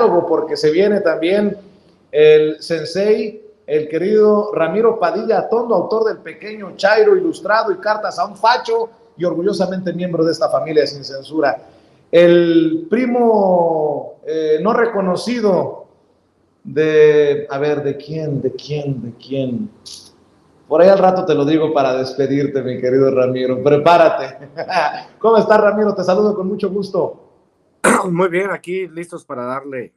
diálogo, porque se viene también el sensei, el querido Ramiro Padilla Atondo, autor del Pequeño Chairo Ilustrado y Cartas a un Facho, y orgullosamente miembro de esta familia Sin Censura. El primo no reconocido ¿de quién? Por ahí al rato te lo digo para despedirte, mi querido Ramiro. Prepárate. ¿Cómo estás, Ramiro? Te saludo con mucho gusto. Muy bien, aquí listos para darle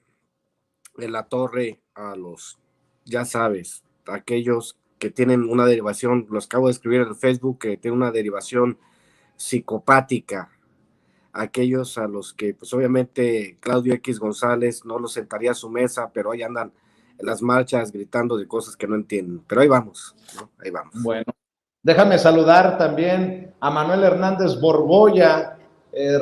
en la torre a los, ya sabes, aquellos que tienen una derivación, los acabo de escribir en el Facebook, que tienen una derivación psicopática, aquellos a los que pues obviamente Claudio X González no los sentaría a su mesa, pero ahí andan en las marchas gritando de cosas que no entienden, pero ahí vamos, ¿no? Ahí vamos. Bueno, déjame saludar también a Manuel Hernández Borboya,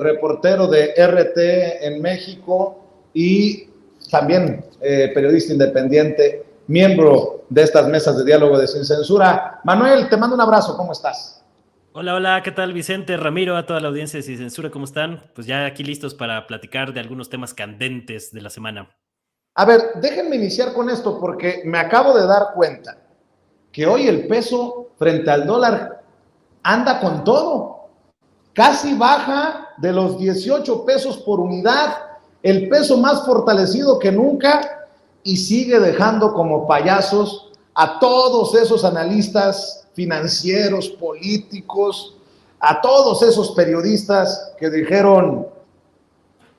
reportero de RT en México y también periodista independiente, miembro de estas mesas de diálogo de Sin Censura. Manuel, te mando un abrazo, ¿cómo estás? Hola, hola, ¿qué tal Vicente, Ramiro, a toda la audiencia de Sin Censura, ¿cómo están? Pues ya aquí listos para platicar de algunos temas candentes de la semana. A ver, déjenme iniciar con esto porque me acabo de dar cuenta que hoy el peso frente al dólar anda con todo. Casi baja de los 18 pesos por unidad, el peso más fortalecido que nunca, y sigue dejando como payasos a todos esos analistas financieros, políticos, a todos esos periodistas que dijeron,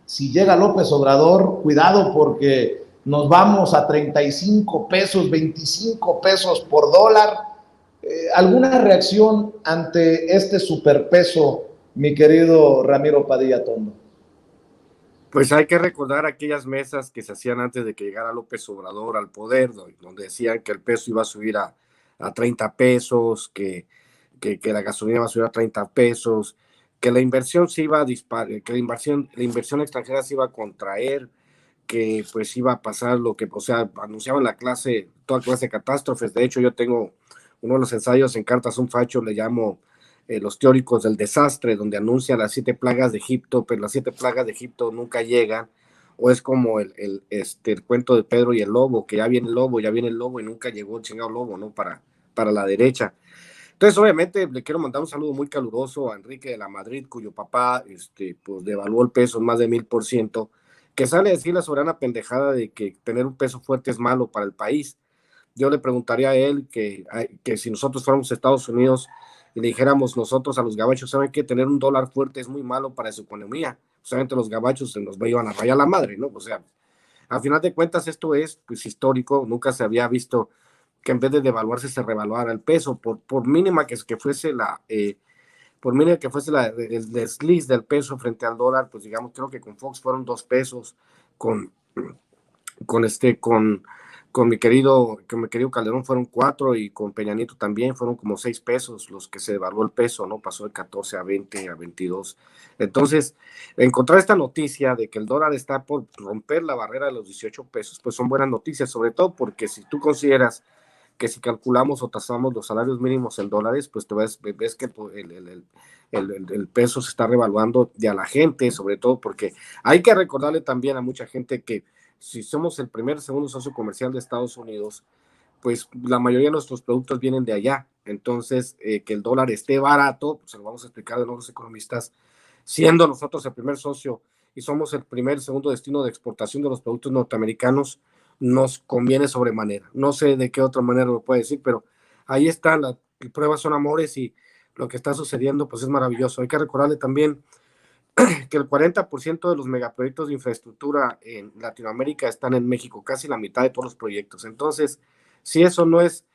si llega López Obrador, cuidado porque nos vamos a 35 pesos, 25 pesos por dólar. ¿Alguna reacción ante este superpeso, mi querido Ramiro Padilla Atondo? Pues hay que recordar aquellas mesas que se hacían antes de que llegara López Obrador al poder, donde decían que el peso iba a subir a 30 pesos, que la gasolina iba a subir a 30 pesos, que la inversión se iba a disparar, que la inversión extranjera se iba a contraer, que pues iba a pasar lo que, o sea, anunciaban toda clase de catástrofes. De hecho, yo tengo uno de los ensayos en Cartas a un Facho, le llamo los teóricos del desastre, donde anuncian las 7 plagas de Egipto, pero las 7 plagas de Egipto nunca llegan, o es como el cuento de Pedro y el lobo, que ya viene el lobo y nunca llegó el chingado lobo, ¿no? Para la derecha. Entonces, obviamente, le quiero mandar un saludo muy caluroso a Enrique de la Madrid, cuyo papá, pues, devaluó el peso en más de 1000%, que sale a decir la soberana pendejada de que tener un peso fuerte es malo para el país. Yo le preguntaría a él que si nosotros fuéramos a Estados Unidos y le dijéramos nosotros a los gabachos, ¿saben qué? Tener un dólar fuerte es muy malo para su economía. Solamente los gabachos se nos iban a rayar la madre, ¿no? O sea, a final de cuentas esto es pues histórico, nunca se había visto que en vez de devaluarse se revaluara el peso, por mínima que fuese el desliz del peso frente al dólar, pues digamos, creo que con Fox fueron 2 pesos, con mi querido Calderón fueron 4 y con Peña Nieto también fueron como 6 pesos los que se devaluó el peso, ¿no? Pasó de 14 a 20 a 22. Entonces, encontrar esta noticia de que el dólar está por romper la barrera de los 18 pesos, pues son buenas noticias, sobre todo porque si tú consideras que si calculamos o tasamos los salarios mínimos en dólares, pues te ves que el peso se está revaluando y a la gente, sobre todo porque hay que recordarle también a mucha gente que si somos el segundo socio comercial de Estados Unidos, pues la mayoría de nuestros productos vienen de allá. Entonces, que el dólar esté barato, pues se lo vamos a explicar de los economistas, siendo nosotros el primer socio y somos el segundo destino de exportación de los productos norteamericanos, nos conviene sobremanera. No sé de qué otra manera lo puede decir, pero ahí está, las pruebas son amores y lo que está sucediendo pues es maravilloso. Hay que recordarle también que el 40% de los megaproyectos de infraestructura en Latinoamérica están en México, casi la mitad de todos los proyectos. Entonces, si eso no es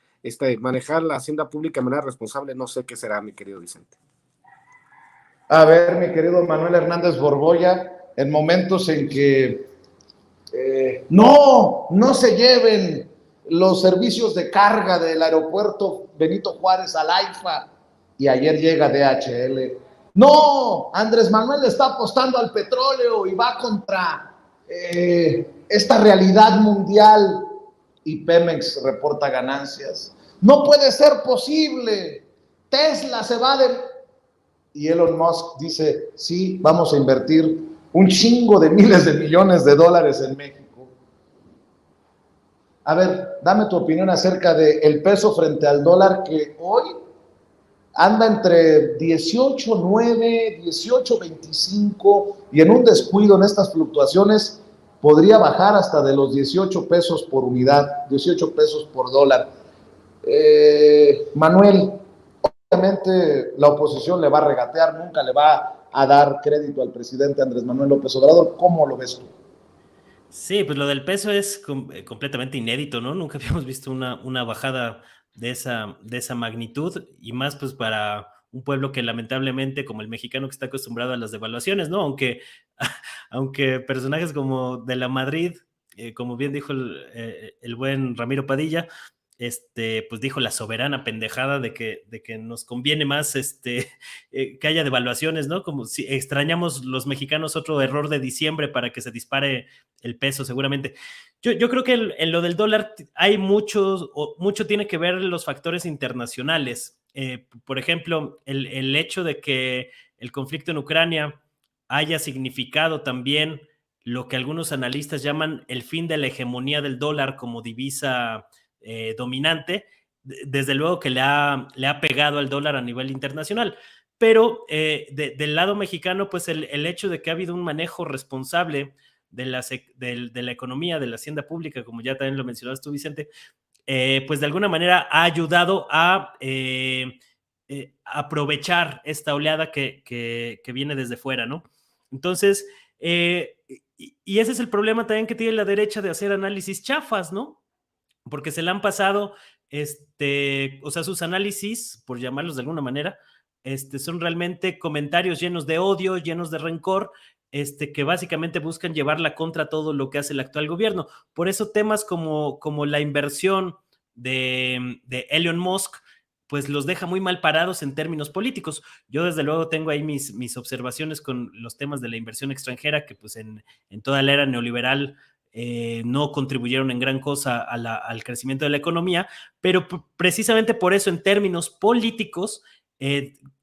manejar la hacienda pública de manera responsable, no sé qué será, mi querido Vicente. A ver, mi querido Manuel Hernández Borboya, en momentos en que no se lleven los servicios de carga del aeropuerto Benito Juárez al AIFA y ayer llega DHL. No, Andrés Manuel está apostando al petróleo y va contra esta realidad mundial y Pemex reporta ganancias. No puede ser posible. Tesla se va de... Y Elon Musk dice, sí, vamos a invertir un chingo de miles de millones de dólares en México. A ver, dame tu opinión acerca del peso frente al dólar que hoy anda entre 18.9, 18.25 y en un descuido en estas fluctuaciones podría bajar hasta de los 18 pesos por unidad, 18 pesos por dólar. Manuel, obviamente la oposición le va a regatear, nunca le va a dar crédito al presidente Andrés Manuel López Obrador. ¿Cómo lo ves tú? Sí, pues lo del peso es completamente inédito, ¿no? Nunca habíamos visto una bajada de esa magnitud y más pues para un pueblo que lamentablemente, como el mexicano que está acostumbrado a las devaluaciones, ¿no? Aunque personajes como de la Madrid, como bien dijo el buen Ramiro Padilla, pues dijo la soberana pendejada de que nos conviene más que haya devaluaciones, ¿no? Como si extrañamos los mexicanos otro error de diciembre para que se dispare el peso, seguramente. Yo creo que en lo del dólar hay mucho tiene que ver los factores internacionales. Por ejemplo, el hecho de que el conflicto en Ucrania haya significado también lo que algunos analistas llaman el fin de la hegemonía del dólar como divisa dominante, desde luego que le ha pegado al dólar a nivel internacional. Pero del lado mexicano, pues el hecho de que ha habido un manejo responsable de la economía, de la hacienda pública, como ya también lo mencionabas tú, Vicente, pues de alguna manera ha ayudado a aprovechar esta oleada que viene desde fuera, ¿no? Entonces, y ese es el problema también que tiene la derecha de hacer análisis chafas, ¿no? Porque se le han pasado, o sea, sus análisis, por llamarlos de alguna manera, son realmente comentarios llenos de odio, llenos de rencor, que básicamente buscan llevarla contra todo lo que hace el actual gobierno. Por eso temas como la inversión de Elon Musk, pues los deja muy mal parados en términos políticos. Yo desde luego tengo ahí mis observaciones con los temas de la inversión extranjera, que pues en toda la era neoliberal no contribuyeron en gran cosa al crecimiento de la economía, pero precisamente por eso en términos políticos,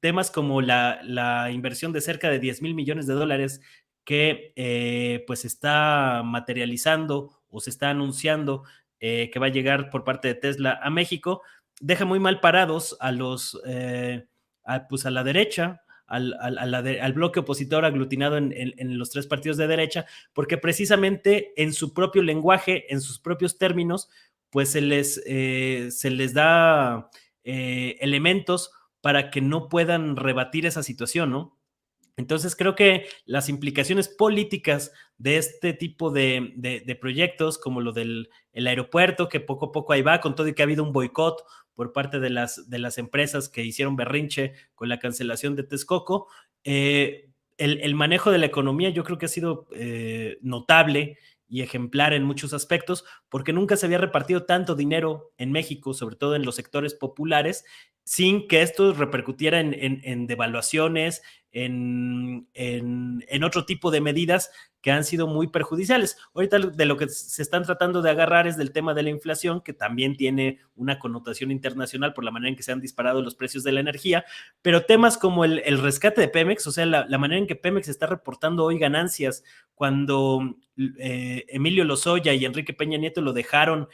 temas como la inversión de cerca de 10 mil millones de dólares que pues está materializando o se está anunciando que va a llegar por parte de Tesla a México, deja muy mal parados pues a la derecha, al bloque opositor aglutinado en los tres partidos de derecha, porque precisamente en su propio lenguaje, en sus propios términos, pues se les da elementos para que no puedan rebatir esa situación, ¿no? Entonces creo que las implicaciones políticas de este tipo de proyectos, como lo del aeropuerto, que poco a poco ahí va, con todo y que ha habido un boicot por parte de las empresas que hicieron berrinche con la cancelación de Texcoco, el manejo de la economía yo creo que ha sido notable y ejemplar en muchos aspectos, porque nunca se había repartido tanto dinero en México, sobre todo en los sectores populares, sin que esto repercutiera en devaluaciones, en otro tipo de medidas que han sido muy perjudiciales. Ahorita de lo que se están tratando de agarrar es del tema de la inflación, que también tiene una connotación internacional por la manera en que se han disparado los precios de la energía, pero temas como el rescate de Pemex, o sea, la manera en que Pemex está reportando hoy ganancias cuando Emilio Lozoya y Enrique Peña Nieto lo dejaron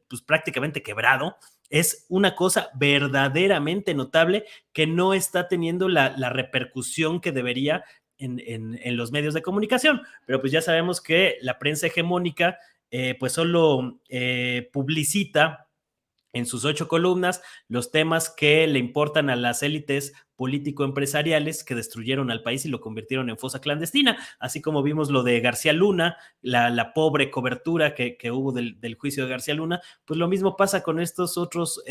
pues prácticamente quebrado, es una cosa verdaderamente notable que no está teniendo la repercusión que debería en los medios de comunicación. Pero pues ya sabemos que la prensa hegemónica pues solo publicita en sus 8 columnas los temas que le importan a las élites político-empresariales que destruyeron al país y lo convirtieron en fosa clandestina, así como vimos lo de García Luna, la pobre cobertura que hubo del juicio de García Luna, pues lo mismo pasa con estos otros,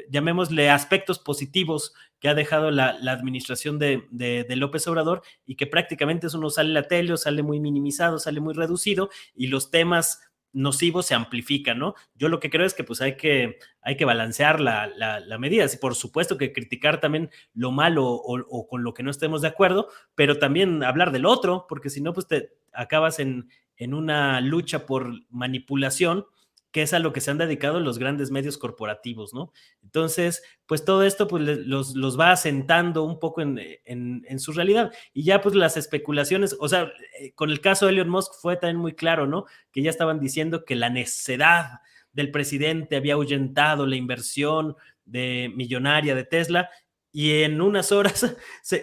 llamémosle aspectos positivos que ha dejado la administración de López Obrador y que prácticamente eso no sale en la tele o sale muy minimizado, sale muy reducido y los temas nocivos se amplifican, ¿no? Yo lo que creo es que pues hay que balancear la medida. Sí, por supuesto que criticar también lo malo o con lo que no estemos de acuerdo, pero también hablar del otro, porque si no, pues te acabas en una lucha por manipulación que es a lo que se han dedicado los grandes medios corporativos, ¿no? Entonces, pues todo esto pues los va asentando un poco en su realidad. Y ya pues las especulaciones, o sea, con el caso de Elon Musk fue también muy claro, ¿no? Que ya estaban diciendo que la necedad del presidente había ahuyentado la inversión millonaria de Tesla, y en unas horas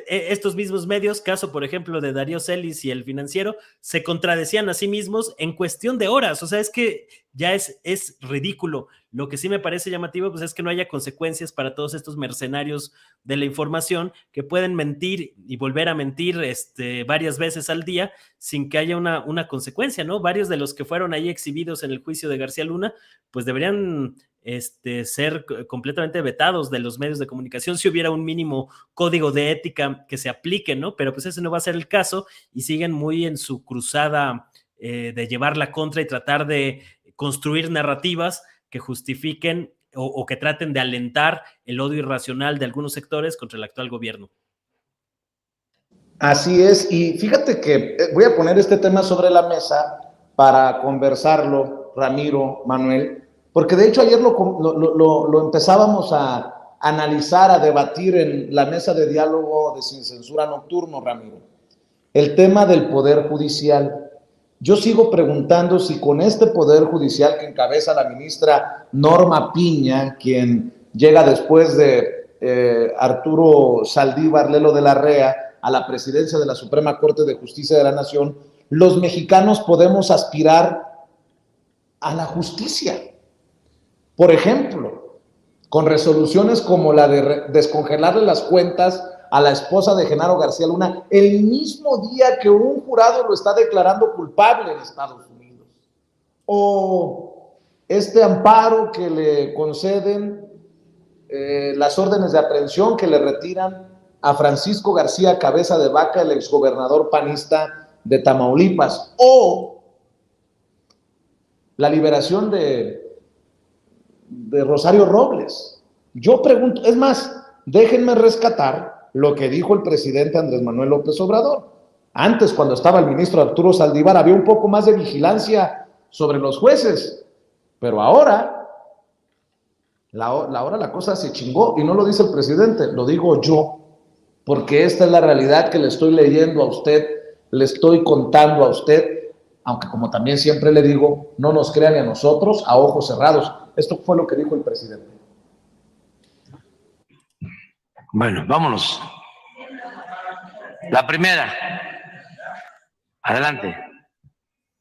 estos mismos medios, caso por ejemplo de Darío Celis y El Financiero, se contradecían a sí mismos en cuestión de horas. O sea, es que ya es ridículo. Lo que sí me parece llamativo pues es que no haya consecuencias para todos estos mercenarios de la información que pueden mentir y volver a mentir varias veces al día sin que haya una consecuencia, ¿no? Varios de los que fueron ahí exhibidos en el juicio de García Luna pues deberían ser completamente vetados de los medios de comunicación si hubiera un mínimo código de ética que se aplique, ¿no? Pero pues ese no va a ser el caso y siguen muy en su cruzada de llevar la contra y tratar de construir narrativas que justifiquen o que traten de alentar el odio irracional de algunos sectores contra el actual gobierno. Así es, y fíjate que voy a poner este tema sobre la mesa para conversarlo, Ramiro, Manuel, porque de hecho ayer lo empezábamos a analizar, a debatir en la mesa de diálogo de Sin Censura Nocturno, Ramiro, el tema del Poder Judicial. Yo sigo preguntando si con este Poder Judicial que encabeza la ministra Norma Piña, quien llega después de Arturo Saldívar Lelo de la Rea a la presidencia de la Suprema Corte de Justicia de la Nación, los mexicanos podemos aspirar a la justicia. Por ejemplo, con resoluciones como la de descongelarle las cuentas a la esposa de Genaro García Luna el mismo día que un jurado lo está declarando culpable en Estados Unidos. O este amparo que le conceden, las órdenes de aprehensión que le retiran a Francisco García Cabeza de Vaca, el exgobernador panista de Tamaulipas. O la liberación de Rosario Robles. Yo pregunto, es más, déjenme rescatar lo que dijo el presidente Andrés Manuel López Obrador. Antes, cuando estaba el ministro Arturo Saldívar, había un poco más de vigilancia sobre los jueces, pero ahora la cosa se chingó, y no lo dice el presidente, lo digo yo, porque esta es la realidad que le estoy leyendo a usted, le estoy contando a usted, aunque como también siempre le digo, no nos crean a nosotros a ojos cerrados. Esto fue lo que dijo el presidente. Bueno, vámonos. La primera. Adelante.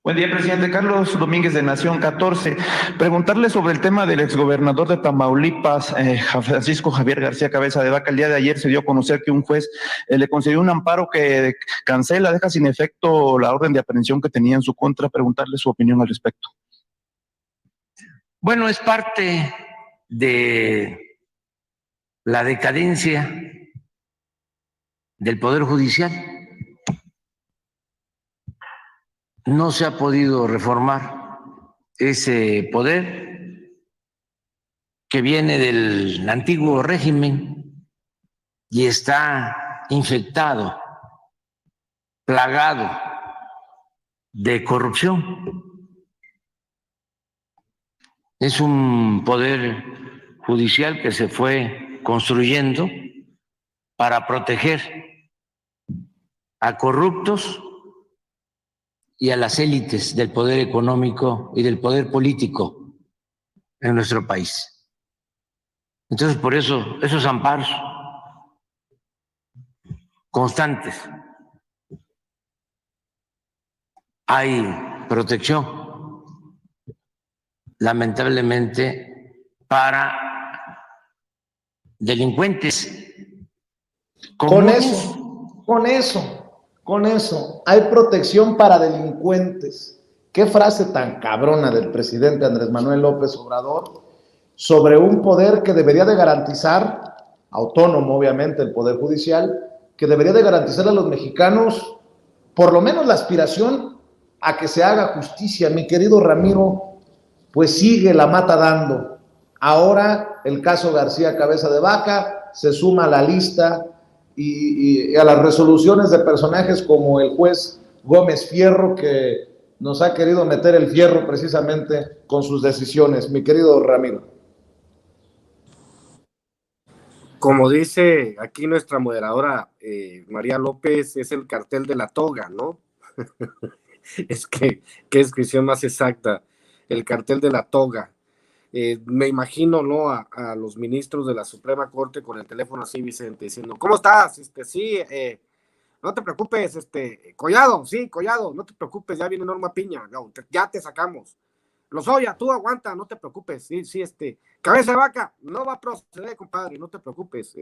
Buen día, presidente. Carlos Domínguez, de Nación 14. Preguntarle sobre el tema del exgobernador de Tamaulipas, Francisco Javier García Cabeza de Vaca. El día de ayer se dio a conocer que un juez le concedió un amparo que deja sin efecto la orden de aprehensión que tenía en su contra. Preguntarle su opinión al respecto. Bueno, es parte de la decadencia del Poder Judicial. No se ha podido reformar ese poder que viene del antiguo régimen y está infectado, plagado de corrupción. Es un poder judicial que se fue construyendo para proteger a corruptos y a las élites del poder económico y del poder político en nuestro país. Entonces, por eso, esos amparos constantes. Hay protección, lamentablemente, para delincuentes comunes. Con eso, hay protección para delincuentes. Qué frase tan cabrona del presidente Andrés Manuel López Obrador sobre un poder que debería de garantizar, autónomo obviamente el Poder Judicial, que debería de garantizar a los mexicanos por lo menos la aspiración a que se haga justicia. Mi querido Ramiro, pues sigue la mata dando. Ahora el caso García Cabeza de Vaca se suma a la lista y a las resoluciones de personajes como el juez Gómez Fierro, que nos ha querido meter el fierro precisamente con sus decisiones, mi querido Ramiro. Como dice aquí nuestra moderadora María López, es el cartel de la toga, ¿no? Es que, qué descripción más exacta, el cartel de la toga. Me imagino, ¿no? A los ministros de la Suprema Corte con el teléfono así, Vicente, diciendo, ¿cómo estás? Sí, no te preocupes, Collado, sí, Collado, no te preocupes, ya viene Norma Piña, no, ya te sacamos. Lozoya, tú aguanta, no te preocupes, sí, Cabeza de Vaca, no va a proceder, compadre, no te preocupes,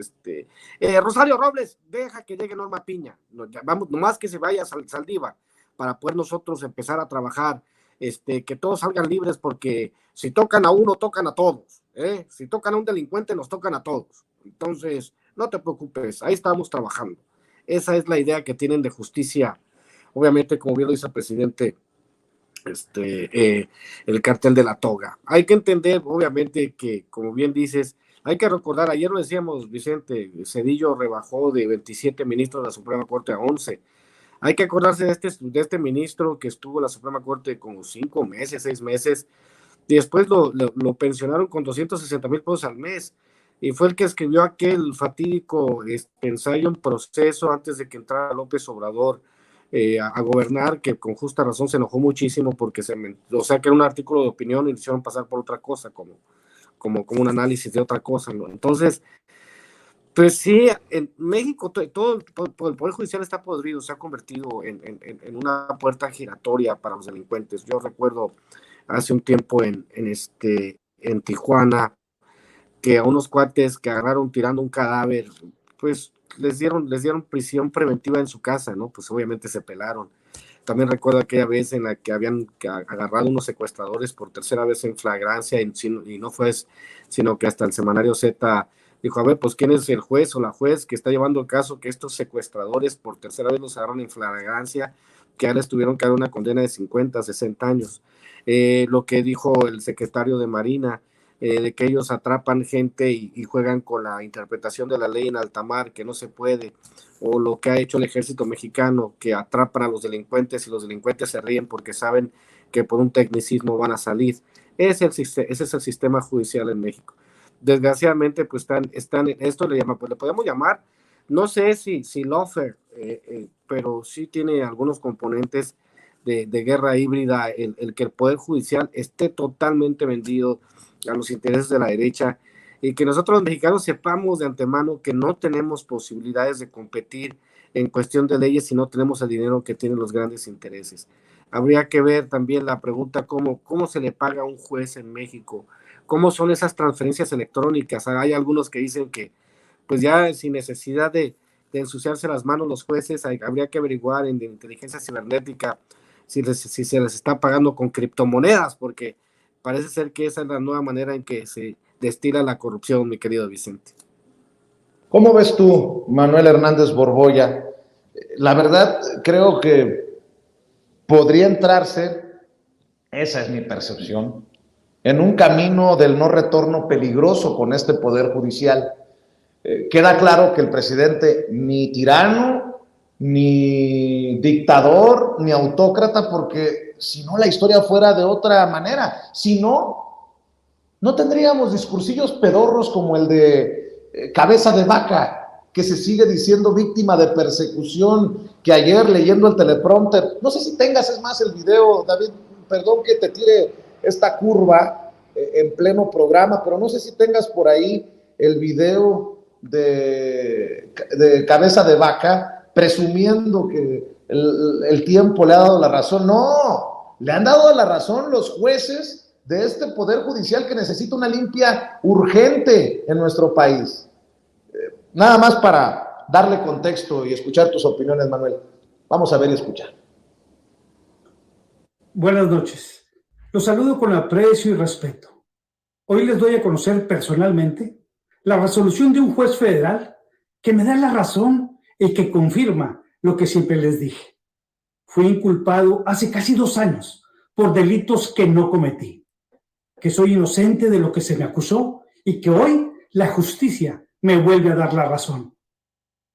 Rosario Robles, deja que llegue Norma Piña, no, vamos, nomás que se vaya Saldívar, para poder nosotros empezar a trabajar, que todos salgan libres, porque si tocan a uno, tocan a todos, si tocan a un delincuente, nos tocan a todos, entonces, no te preocupes, ahí estamos trabajando. Esa es la idea que tienen de justicia, obviamente, como bien lo dice el presidente, el cartel de la toga. Hay que entender, obviamente, que, como bien dices, hay que recordar, ayer lo decíamos, Vicente, Zedillo rebajó de 27 ministros de la Suprema Corte a 11. Hay que acordarse de este ministro que estuvo en la Suprema Corte como 5 meses, 6 meses, y después lo pensionaron con 260,000 pesos al mes, y fue el que escribió aquel fatídico ensayo en proceso antes de que entrara López Obrador a gobernar, que con justa razón se enojó muchísimo porque o sea, que era un artículo de opinión y le hicieron pasar por otra cosa, como un análisis de otra cosa, ¿no? Entonces, pues sí, en México todo el Poder Judicial está podrido, se ha convertido en una puerta giratoria para los delincuentes. Yo recuerdo hace un tiempo en Tijuana, que a unos cuates que agarraron tirando un cadáver, pues les dieron prisión preventiva en su casa, ¿no? Pues obviamente se pelaron. También recuerdo aquella vez en la que habían agarrado unos secuestradores por tercera vez en flagrancia, y no fue, sino que hasta el semanario Z dijo, a ver, pues quién es el juez o la juez que está llevando el caso, que estos secuestradores por tercera vez los agarraron en flagrancia, que ahora les tuvieron que dar una condena de 50, 60 años. Lo que dijo el secretario de Marina, de que ellos atrapan gente y juegan con la interpretación de la ley en alta mar, que no se puede, o lo que ha hecho el ejército mexicano, que atrapan a los delincuentes y los delincuentes se ríen porque saben que por un tecnicismo van a salir. Ese es el sistema judicial en México. Desgraciadamente, pues esto le podemos llamar, no sé si lawfare, pero sí tiene algunos componentes de guerra híbrida, el que el Poder Judicial esté totalmente vendido a los intereses de la derecha, y que nosotros los mexicanos sepamos de antemano que no tenemos posibilidades de competir en cuestión de leyes si no tenemos el dinero que tienen los grandes intereses. Habría que ver también la pregunta cómo se le paga a un juez en México, cómo son esas transferencias electrónicas. Hay algunos que dicen que pues ya sin necesidad de ensuciarse las manos los jueces, habría que averiguar en inteligencia cibernética si se les está pagando con criptomonedas, porque parece ser que esa es la nueva manera en que se destila la corrupción, mi querido Vicente. ¿Cómo ves tú, Manuel Hernández Borboya? La verdad, creo que podría entrarse, esa es mi percepción, en un camino del no retorno peligroso con este Poder Judicial. Queda claro que el presidente ni tirano, ni dictador, ni autócrata, porque si no la historia fuera de otra manera. Si no, no tendríamos discursillos pedorros como el de Cabeza de Vaca, que se sigue diciendo víctima de persecución, que ayer leyendo el teleprompter, no sé si tengas, es más, el video, David, perdón que te tire esta curva en pleno programa, pero no sé si tengas por ahí el video de Cabeza de Vaca presumiendo que el tiempo le ha dado la razón. No, le han dado la razón los jueces de este Poder Judicial que necesita una limpia urgente en nuestro país. Nada más para darle contexto y escuchar tus opiniones, Manuel. Vamos a ver y escuchar. Buenas noches. Los saludo con aprecio y respeto. Hoy les doy a conocer personalmente la resolución de un juez federal que me da la razón y que confirma lo que siempre les dije. Fui inculpado hace casi 2 años por delitos que no cometí, que soy inocente de lo que se me acusó y que hoy la justicia me vuelve a dar la razón.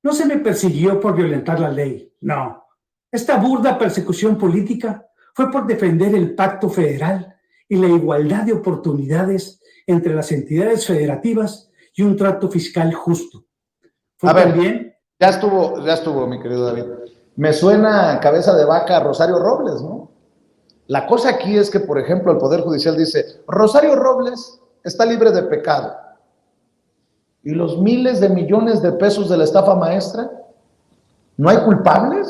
No se me persiguió por violentar la ley, no. Esta burda persecución política fue por defender el pacto federal y la igualdad de oportunidades entre las entidades federativas y un trato fiscal justo. Fue también... Ya estuvo, mi querido David. Me suena cabeza de vaca Rosario Robles, ¿no? La cosa aquí es que, por ejemplo, el Poder Judicial dice, Rosario Robles está libre de pecado. ¿Y los miles de millones de pesos de la estafa maestra? ¿No hay culpables?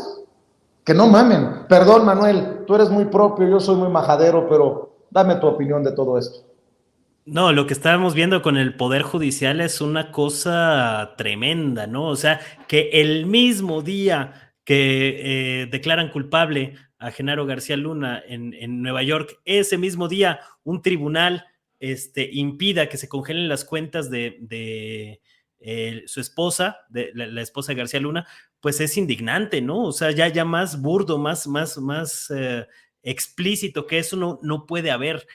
Que no mamen. Perdón, Manuel, tú eres muy propio, yo soy muy majadero, pero dame tu opinión de todo esto. No, lo que estábamos viendo con el Poder Judicial es una cosa tremenda, ¿no? O sea, que el mismo día que declaran culpable a Genaro García Luna en Nueva York, ese mismo día un tribunal impida que se congelen las cuentas de su esposa, de la esposa de García Luna, pues es indignante, ¿no? O sea, ya más burdo, más explícito que eso no puede haber.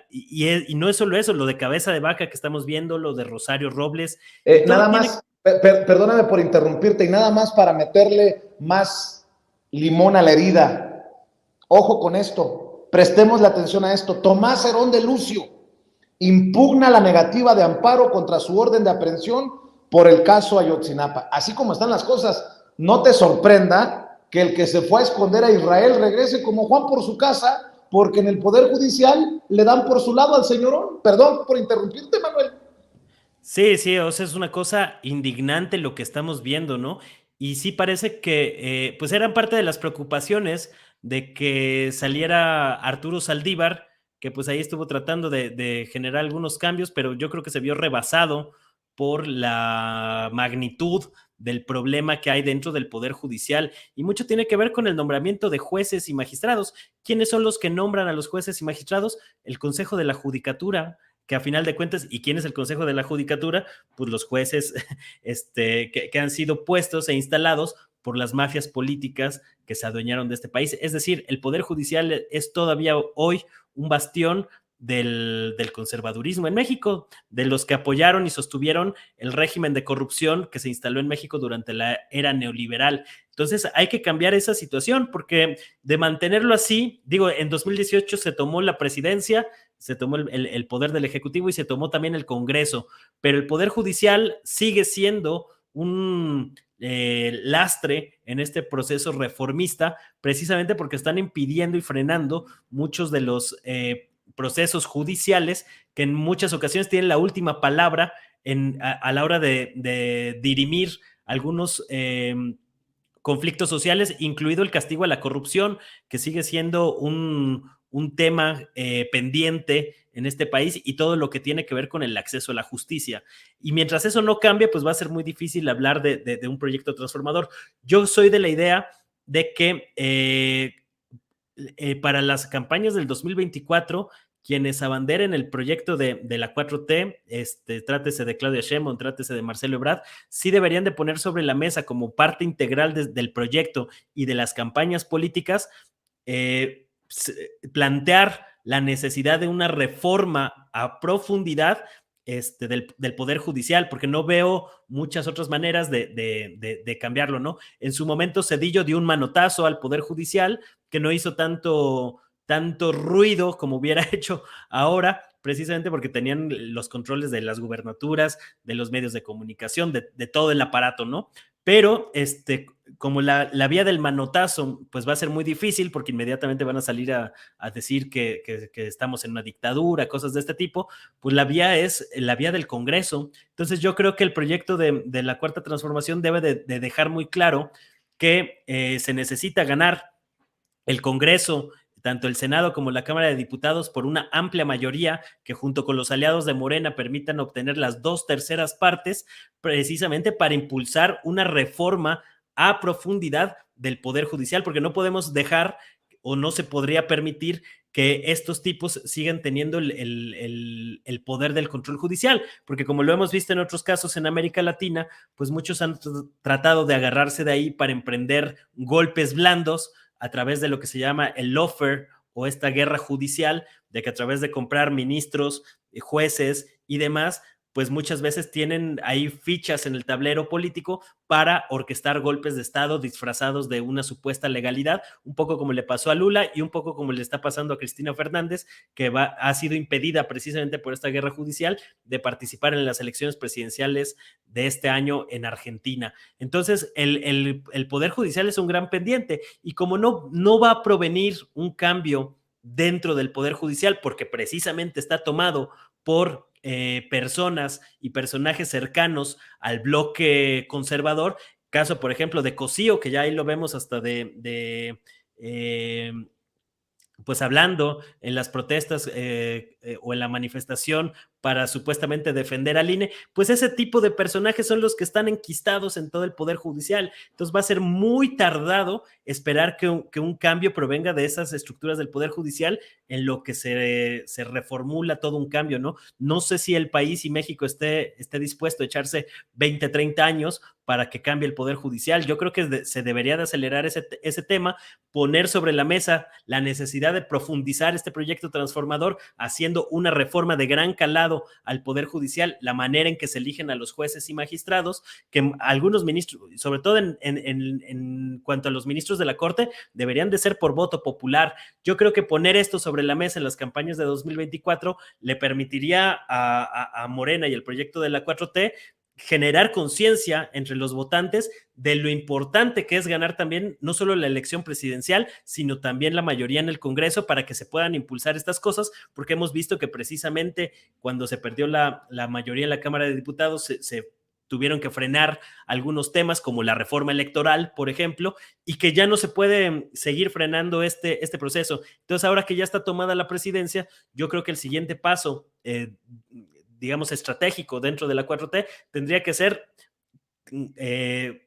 Y no es solo eso, lo de cabeza de vaca que estamos viendo, lo de Rosario Robles. Nada más, perdóname por interrumpirte, y nada más para meterle más limón a la herida. Ojo con esto, prestemos la atención a esto. Tomás Herón de Lucio impugna la negativa de amparo contra su orden de aprehensión por el caso Ayotzinapa. Así como están las cosas, no te sorprenda que el que se fue a esconder a Israel regrese como Juan por su casa, porque en el Poder Judicial le dan por su lado al señorón. Perdón por interrumpirte, Manuel. Sí, o sea, es una cosa indignante lo que estamos viendo, ¿no? Y sí parece que, pues eran parte de las preocupaciones de que saliera Arturo Saldívar, que pues ahí estuvo tratando de generar algunos cambios, pero yo creo que se vio rebasado por la magnitud del problema que hay dentro del Poder Judicial, y mucho tiene que ver con el nombramiento de jueces y magistrados. ¿Quiénes son los que nombran a los jueces y magistrados? El Consejo de la Judicatura, que a final de cuentas, ¿y quién es el Consejo de la Judicatura? Pues los jueces que han sido puestos e instalados por las mafias políticas que se adueñaron de este país. Es decir, el Poder Judicial es todavía hoy un bastión del conservadurismo en México, de los que apoyaron y sostuvieron el régimen de corrupción que se instaló en México durante la era neoliberal. Entonces hay que cambiar esa situación, porque de mantenerlo así, digo, en 2018 se tomó la presidencia, se tomó el poder del Ejecutivo y se tomó también el Congreso, pero el Poder Judicial sigue siendo un lastre en este proceso reformista, precisamente porque están impidiendo y frenando muchos de los procesos judiciales que en muchas ocasiones tienen la última palabra a la hora de dirimir algunos conflictos sociales, incluido el castigo a la corrupción, que sigue siendo un tema pendiente en este país, y todo lo que tiene que ver con el acceso a la justicia. Y mientras eso no cambie, pues va a ser muy difícil hablar de un proyecto transformador. Yo soy de la idea de que para las campañas del 2024, quienes abanderen el proyecto de la 4T, trátese de Claudia Sheinbaum, trátese de Marcelo Ebrard, sí deberían de poner sobre la mesa como parte integral del proyecto y de las campañas políticas, plantear la necesidad de una reforma a profundidad del Poder Judicial, porque no veo muchas otras maneras de cambiarlo, ¿no? En su momento Zedillo dio un manotazo al Poder Judicial que no hizo tanto ruido como hubiera hecho ahora, precisamente porque tenían los controles de las gubernaturas, de los medios de comunicación, de todo el aparato, ¿no? Pero como la vía del manotazo, pues va a ser muy difícil, porque inmediatamente van a salir a decir que estamos en una dictadura, cosas de este tipo. Pues la vía es la vía del Congreso. Entonces yo creo que el proyecto de la Cuarta Transformación debe de dejar muy claro que se necesita ganar el Congreso, tanto el Senado como la Cámara de Diputados, por una amplia mayoría que junto con los aliados de Morena permitan obtener las 2/3 partes, precisamente para impulsar una reforma a profundidad del Poder Judicial, porque no podemos dejar o no se podría permitir que estos tipos sigan teniendo el poder del control judicial, porque como lo hemos visto en otros casos en América Latina, pues muchos han tratado de agarrarse de ahí para emprender golpes blandos a través de lo que se llama el lawfare, o esta guerra judicial, de que a través de comprar ministros, jueces y demás, pues muchas veces tienen ahí fichas en el tablero político para orquestar golpes de Estado disfrazados de una supuesta legalidad, un poco como le pasó a Lula y un poco como le está pasando a Cristina Fernández, que ha sido impedida precisamente por esta guerra judicial de participar en las elecciones presidenciales de este año en Argentina. Entonces, el Poder Judicial es un gran pendiente y como no va a provenir un cambio dentro del Poder Judicial, porque precisamente está tomado por personas y personajes cercanos al bloque conservador, caso por ejemplo de Cosío, que ya ahí lo vemos hasta pues hablando en las protestas o en la manifestación para supuestamente defender al INE, pues ese tipo de personajes son los que están enquistados en todo el Poder Judicial. Entonces va a ser muy tardado esperar que un cambio provenga de esas estructuras del Poder Judicial en lo que se reformula todo un cambio, ¿no? No sé si el país y México esté dispuesto a echarse 20, 30 años para que cambie el Poder Judicial. Yo creo que se debería de acelerar ese tema, poner sobre la mesa la necesidad de profundizar este proyecto transformador, haciendo una reforma de gran calado al Poder Judicial, la manera en que se eligen a los jueces y magistrados, que algunos ministros, sobre todo en cuanto a los ministros de la Corte, deberían de ser por voto popular. Yo creo que poner esto sobre la mesa en las campañas de 2024 le permitiría a Morena y el proyecto de la 4T generar conciencia entre los votantes de lo importante que es ganar también no solo la elección presidencial, sino también la mayoría en el Congreso para que se puedan impulsar estas cosas, porque hemos visto que precisamente cuando se perdió la mayoría en la Cámara de Diputados se tuvieron que frenar algunos temas como la reforma electoral, por ejemplo, y que ya no se puede seguir frenando este proceso. Entonces, ahora que ya está tomada la presidencia, yo creo que el siguiente paso digamos, estratégico dentro de la 4T, tendría que ser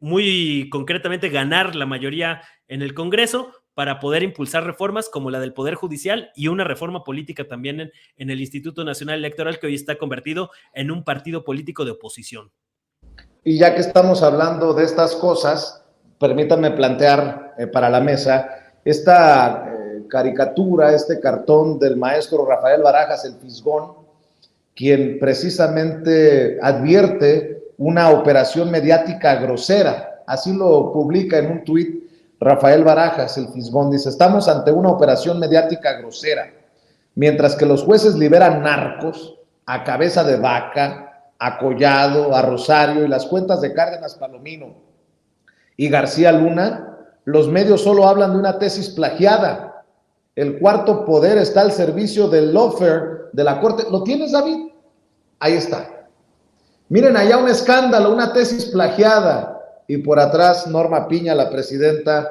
muy concretamente ganar la mayoría en el Congreso para poder impulsar reformas como la del Poder Judicial y una reforma política también en el Instituto Nacional Electoral, que hoy está convertido en un partido político de oposición. Y ya que estamos hablando de estas cosas, permítanme plantear para la mesa esta caricatura, este cartón del maestro Rafael Barajas, el Fisgón, quien precisamente advierte una operación mediática grosera. Así lo publica en un tuit Rafael Barajas, el Fisgón. Dice: estamos ante una operación mediática grosera. Mientras que los jueces liberan narcos a Cabeza de Vaca, a Collado, a Rosario y las cuentas de Cárdenas Palomino y García Luna, los medios solo hablan de una tesis plagiada. El cuarto poder está al servicio del lawfare de la Corte. ¿Lo tienes, David? Ahí está. Miren, allá un escándalo, una tesis plagiada, y por atrás Norma Piña, la presidenta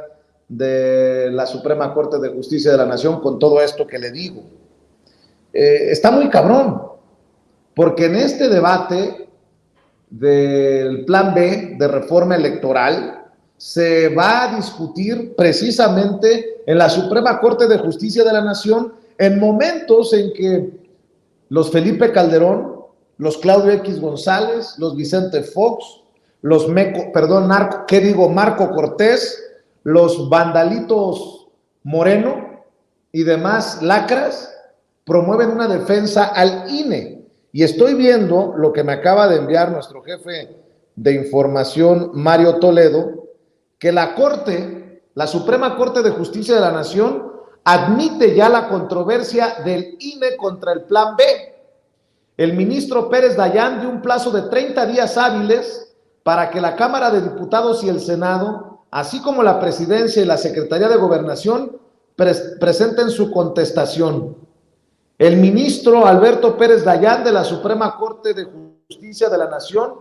de la Suprema Corte de Justicia de la Nación, con todo esto que le digo. Está muy cabrón, porque en este debate del plan B de reforma electoral se va a discutir precisamente en la Suprema Corte de Justicia de la Nación, en momentos en que los Felipe Calderón, los Claudio X González, los Vicente Fox, los Marco Cortés, los Vandalitos Moreno y demás lacras promueven una defensa al INE. Y estoy viendo lo que me acaba de enviar nuestro jefe de información, Mario Toledo, que la Corte, la Suprema Corte de Justicia de la Nación, admite ya la controversia del INE contra el Plan B. El ministro Pérez Dayán dio un plazo de 30 días hábiles para que la Cámara de Diputados y el Senado, así como la Presidencia y la Secretaría de Gobernación, presenten su contestación. El ministro Alberto Pérez Dayán de la Suprema Corte de Justicia de la Nación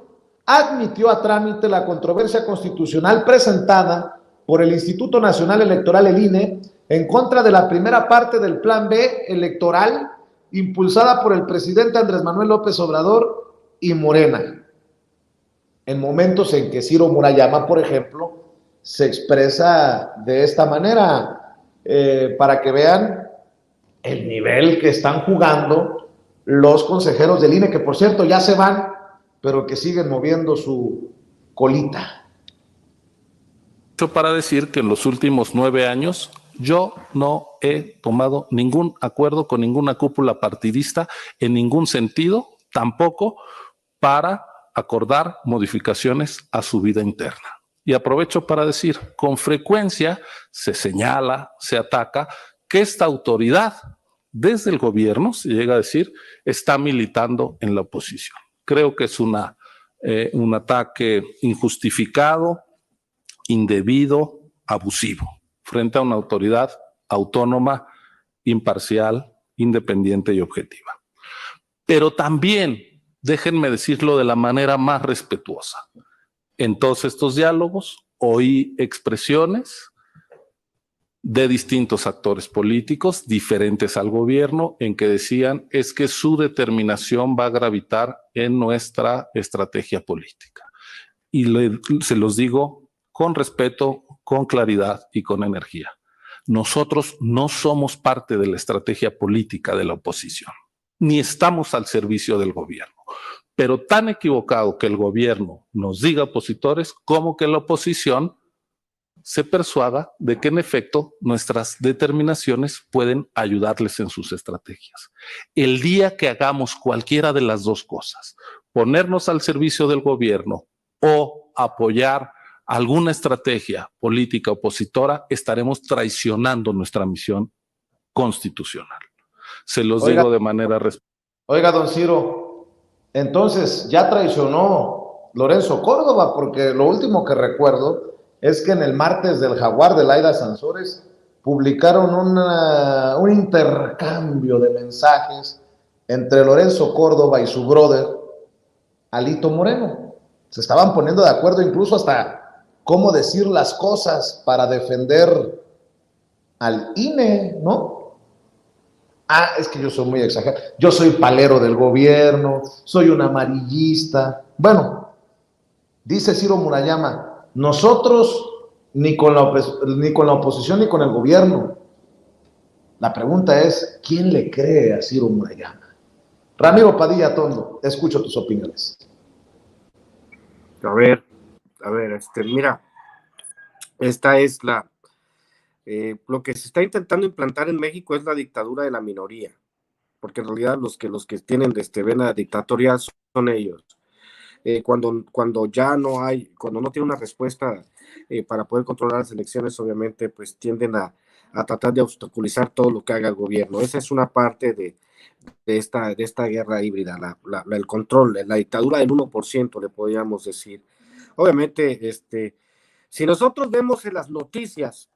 admitió a trámite la controversia constitucional presentada por el Instituto Nacional Electoral, el INE, en contra de la primera parte del Plan B electoral impulsada por el presidente Andrés Manuel López Obrador y Morena, en momentos en que Ciro Murayama, por ejemplo, se expresa de esta manera, para que vean el nivel que están jugando los consejeros del INE, que por cierto ya se van, pero que siguen moviendo su colita. Para decir que en los últimos 9 años yo no he tomado ningún acuerdo con ninguna cúpula partidista en ningún sentido, tampoco para acordar modificaciones a su vida interna. Y aprovecho para decir, con frecuencia se señala, se ataca que esta autoridad desde el gobierno, se llega a decir, está militando en la oposición. Creo que es un ataque injustificado, indebido, abusivo, frente a una autoridad autónoma, imparcial, independiente y objetiva. Pero también, déjenme decirlo de la manera más respetuosa, en todos estos diálogos oí expresiones de distintos actores políticos diferentes al gobierno en que decían es que su determinación va a gravitar en nuestra estrategia política. Y se los digo con respeto, con claridad y con energía. Nosotros no somos parte de la estrategia política de la oposición, ni estamos al servicio del gobierno. Pero tan equivocado que el gobierno nos diga opositores como que la oposición se persuada de que en efecto nuestras determinaciones pueden ayudarles en sus estrategias. El día que hagamos cualquiera de las dos cosas, ponernos al servicio del gobierno o apoyar alguna estrategia política opositora, estaremos traicionando nuestra misión constitucional. Se los digo de manera respetuosa. Oiga, don Ciro, entonces ya traicionó Lorenzo Córdoba, porque lo último que recuerdo es que en el martes del Jaguar de Laida Sansores publicaron un intercambio de mensajes entre Lorenzo Córdoba y su brother, Alito Moreno. Se estaban poniendo de acuerdo incluso hasta cómo decir las cosas para defender al INE, ¿no? Ah, es que yo soy muy exagerado. Yo soy palero del gobierno, soy un amarillista. Bueno, dice Ciro Murayama, nosotros ni con la oposición ni con el gobierno. La pregunta es, ¿quién le cree a Ciro Murayama? Ramiro Padilla Tondo, escucho tus opiniones. A ver, mira, esta es lo que se está intentando implantar en México es la dictadura de la minoría, porque en realidad los que tienen vena dictatorial son ellos. Cuando ya no hay, cuando no tiene una respuesta para poder controlar las elecciones, obviamente, pues tienden a tratar de obstaculizar todo lo que haga el gobierno. Esa es una parte de esta guerra híbrida, el control, la dictadura del 1%, le podríamos decir. Obviamente, si nosotros vemos en las noticias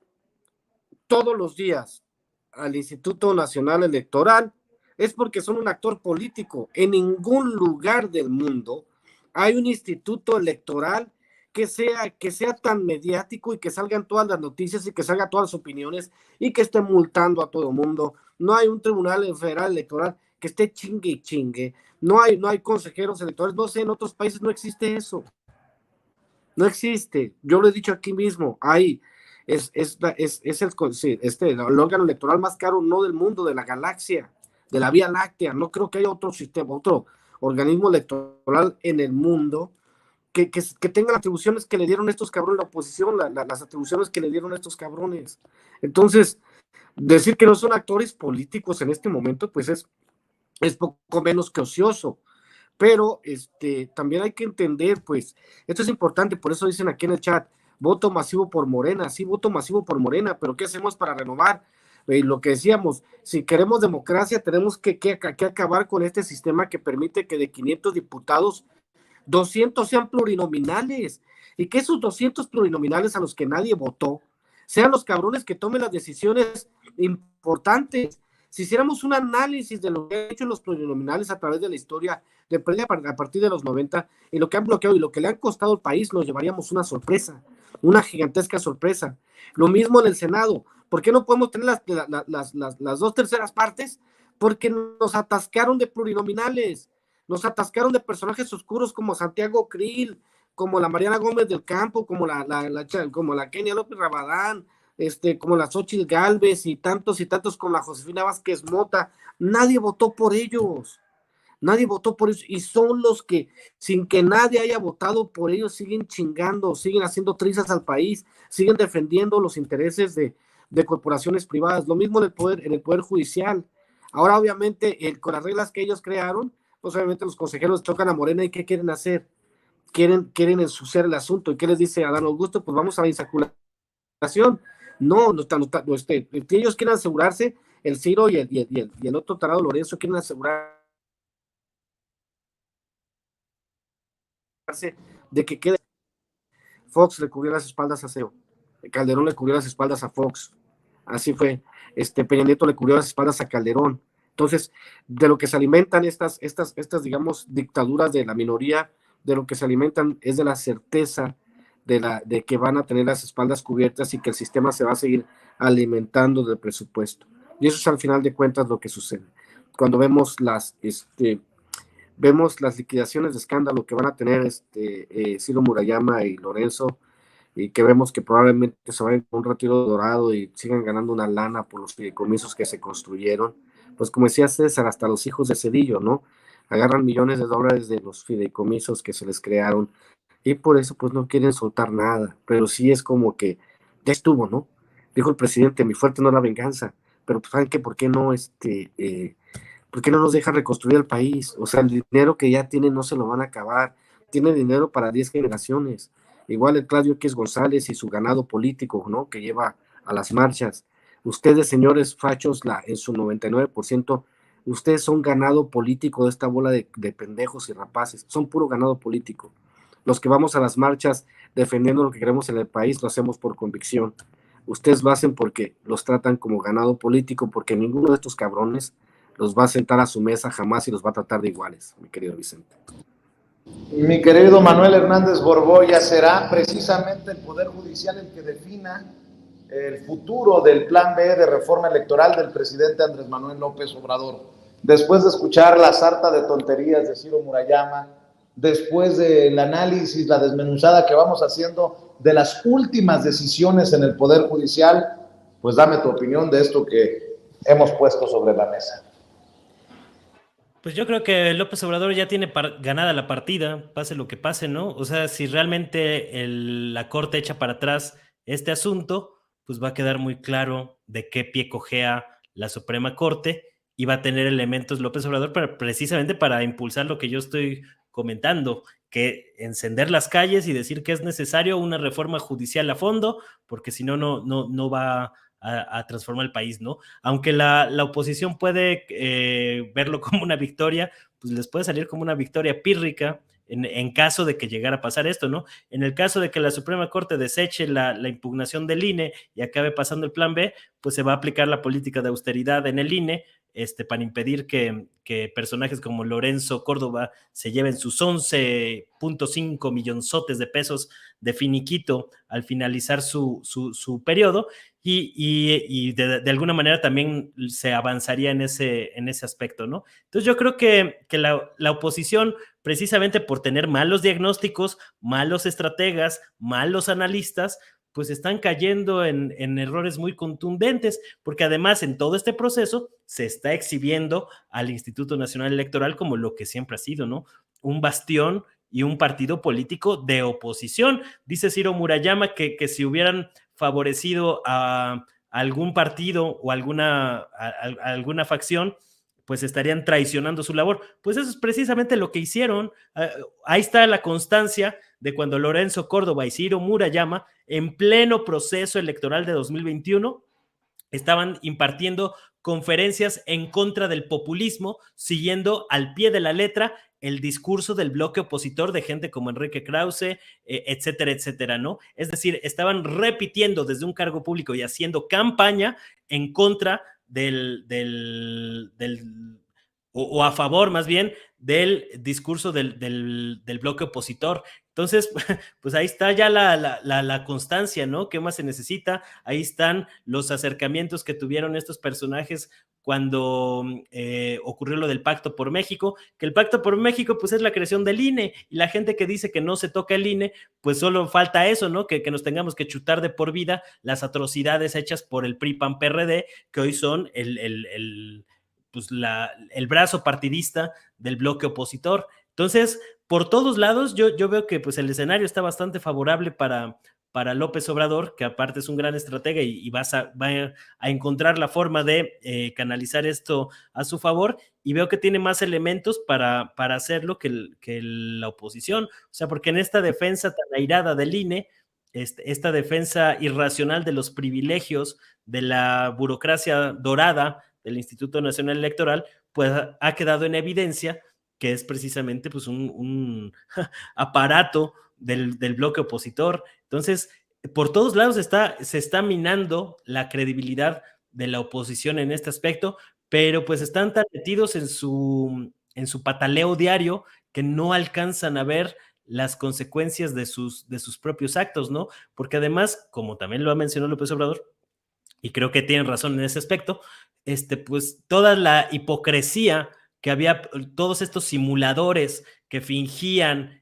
todos los días al Instituto Nacional Electoral, es porque son un actor político. En ningún lugar del mundo hay un instituto electoral que sea tan mediático y que salgan todas las noticias y que salgan todas las opiniones y que esté multando a todo el mundo. No hay un tribunal federal electoral que esté chingue y chingue. No hay consejeros electorales. No sé, en otros países no existe eso. No existe. Yo lo he dicho aquí mismo. Es el órgano electoral más caro, no del mundo, de la galaxia, de la Vía Láctea. No creo que haya otro sistema, otro organismo electoral en el mundo que tenga las atribuciones que le dieron estos cabrones, la oposición, las atribuciones que le dieron estos cabrones. Entonces, decir que no son actores políticos en este momento, pues es poco menos que ocioso. Pero también hay que entender, pues, esto es importante, por eso dicen aquí en el chat, voto masivo por Morena. Sí, voto masivo por Morena, pero ¿qué hacemos para renovar? Lo que decíamos, si queremos democracia, tenemos que acabar con este sistema que permite que de 500 diputados, 200 sean plurinominales, y que esos 200 plurinominales a los que nadie votó, sean los cabrones que tomen las decisiones importantes. Si hiciéramos un análisis de lo que han hecho los plurinominales a través de la historia, a partir de los 90, y lo que han bloqueado y lo que le han costado al país, nos llevaríamos una sorpresa, una gigantesca sorpresa. Lo mismo en el Senado. ¿Por qué no podemos tener las 2/3 partes? Porque nos atascaron de plurinominales, nos atascaron de personajes oscuros como Santiago Krill, como la Mariana Gómez del Campo, como la Kenia López Rabadán, como la Xóchitl Gálvez y tantos como la Josefina Vázquez Mota. Nadie votó por ellos. Y son los que, sin que nadie haya votado por ellos, siguen chingando, siguen haciendo trizas al país, siguen defendiendo los intereses de corporaciones privadas. Lo mismo en el poder judicial. Ahora, obviamente, con las reglas que ellos crearon, pues obviamente los consejeros tocan a Morena y ¿qué quieren hacer? Quieren ensuciar el asunto. ¿Y qué les dice Adán Augusto? Pues vamos a la insaculación. No, ellos quieren asegurarse, el Ciro y el otro tarado Lorenzo quieren asegurarse de que quede. Fox le cubrió las espaldas a CEO, Calderón le cubrió las espaldas a Fox, así fue, Peña Nieto le cubrió las espaldas a Calderón. Entonces, de lo que se alimentan estas, digamos, dictaduras de la minoría, de lo que se alimentan es de la certeza de que van a tener las espaldas cubiertas y que el sistema se va a seguir alimentando del presupuesto. Y eso es al final de cuentas lo que sucede. Cuando vemos las liquidaciones de escándalo que van a tener Ciro Murayama y Lorenzo, y que vemos que probablemente se vayan con un retiro dorado y sigan ganando una lana por los fideicomisos que se construyeron, pues como decía César, hasta los hijos de Cedillo, ¿no? Agarran millones de dólares de los fideicomisos que se les crearon y por eso pues no quieren soltar nada, pero sí es como que ya estuvo, ¿no? Dijo el presidente, mi fuerte no es la venganza, pero pues, ¿saben qué? ¿Por qué no ¿por qué no nos dejan reconstruir el país? O sea, el dinero que ya tienen no se lo van a acabar. Tiene dinero para 10 generaciones. Igual el Claudio X González y su ganado político, ¿no? Que lleva a las marchas. Ustedes, señores fachos, en su 99%, ustedes son ganado político de esta bola de pendejos y rapaces. Son puro ganado político. Los que vamos a las marchas defendiendo lo que queremos en el país, lo hacemos por convicción. Ustedes lo hacen porque los tratan como ganado político, porque ninguno de estos cabrones los va a sentar a su mesa jamás y los va a tratar de iguales, mi querido Vicente. Mi querido Manuel Hernández Borboya, será precisamente el Poder Judicial el que defina el futuro del plan B de reforma electoral del presidente Andrés Manuel López Obrador. Después de escuchar la sarta de tonterías de Ciro Murayama, después del análisis, la desmenuzada que vamos haciendo de las últimas decisiones en el Poder Judicial, pues dame tu opinión de esto que hemos puesto sobre la mesa. Pues yo creo que López Obrador ya tiene ganada la partida, pase lo que pase, ¿no? O sea, si realmente la Corte echa para atrás este asunto, pues va a quedar muy claro de qué pie cojea la Suprema Corte y va a tener elementos López Obrador precisamente para impulsar lo que yo estoy comentando, que encender las calles y decir que es necesario una reforma judicial a fondo, porque si no, no va a transformar el país, ¿no? Aunque la oposición puede verlo como una victoria, pues les puede salir como una victoria pírrica en caso de que llegara a pasar esto, ¿no? En el caso de que la Suprema Corte deseche la impugnación del INE y acabe pasando el plan B, pues se va a aplicar la política de austeridad en el INE, para impedir que personajes como Lorenzo Córdoba se lleven sus 11.5 millonzotes de pesos de finiquito al finalizar su periodo, y de alguna manera también se avanzaría en ese aspecto, ¿no? Entonces yo creo que la oposición, precisamente por tener malos diagnósticos, malos estrategas, malos analistas, pues están cayendo en errores muy contundentes, porque además en todo este proceso se está exhibiendo al Instituto Nacional Electoral como lo que siempre ha sido, ¿no? Un bastión y un partido político de oposición. Dice Ciro Murayama que si hubieran favorecido a algún partido o alguna facción, pues estarían traicionando su labor. Pues eso es precisamente lo que hicieron. Ahí está la constancia de cuando Lorenzo Córdoba y Ciro Murayama, en pleno proceso electoral de 2021, estaban impartiendo conferencias en contra del populismo, siguiendo al pie de la letra el discurso del bloque opositor de gente como Enrique Krause, etcétera, etcétera, ¿no? Es decir, estaban repitiendo desde un cargo público y haciendo campaña en contra o a favor más bien del discurso del bloque opositor. Entonces, pues ahí está ya la constancia, ¿no? ¿Qué más se necesita? Ahí están los acercamientos que tuvieron estos personajes cuando ocurrió lo del Pacto por México, que el Pacto por México pues es la creación del INE, y la gente que dice que no se toca el INE, pues solo falta eso, ¿no? Que nos tengamos que chutar de por vida las atrocidades hechas por el PRI, PAN, PRD, que hoy son el brazo partidista del bloque opositor. Entonces, por todos lados, yo veo que pues el escenario está bastante favorable para para López Obrador, que aparte es un gran estratega y va a encontrar la forma de canalizar esto a su favor, y veo que tiene más elementos para hacerlo que la oposición. O sea, porque en esta defensa tan airada del INE, esta defensa irracional de los privilegios de la burocracia dorada del Instituto Nacional Electoral, pues ha quedado en evidencia que es precisamente pues un aparato del bloque opositor. Entonces, por todos lados se está minando la credibilidad de la oposición en este aspecto, pero pues están tan metidos en su pataleo diario que no alcanzan a ver las consecuencias de sus propios actos, ¿no? Porque además, como también lo ha mencionado López Obrador, y creo que tienen razón en ese aspecto, pues toda la hipocresía que había, todos estos simuladores que fingían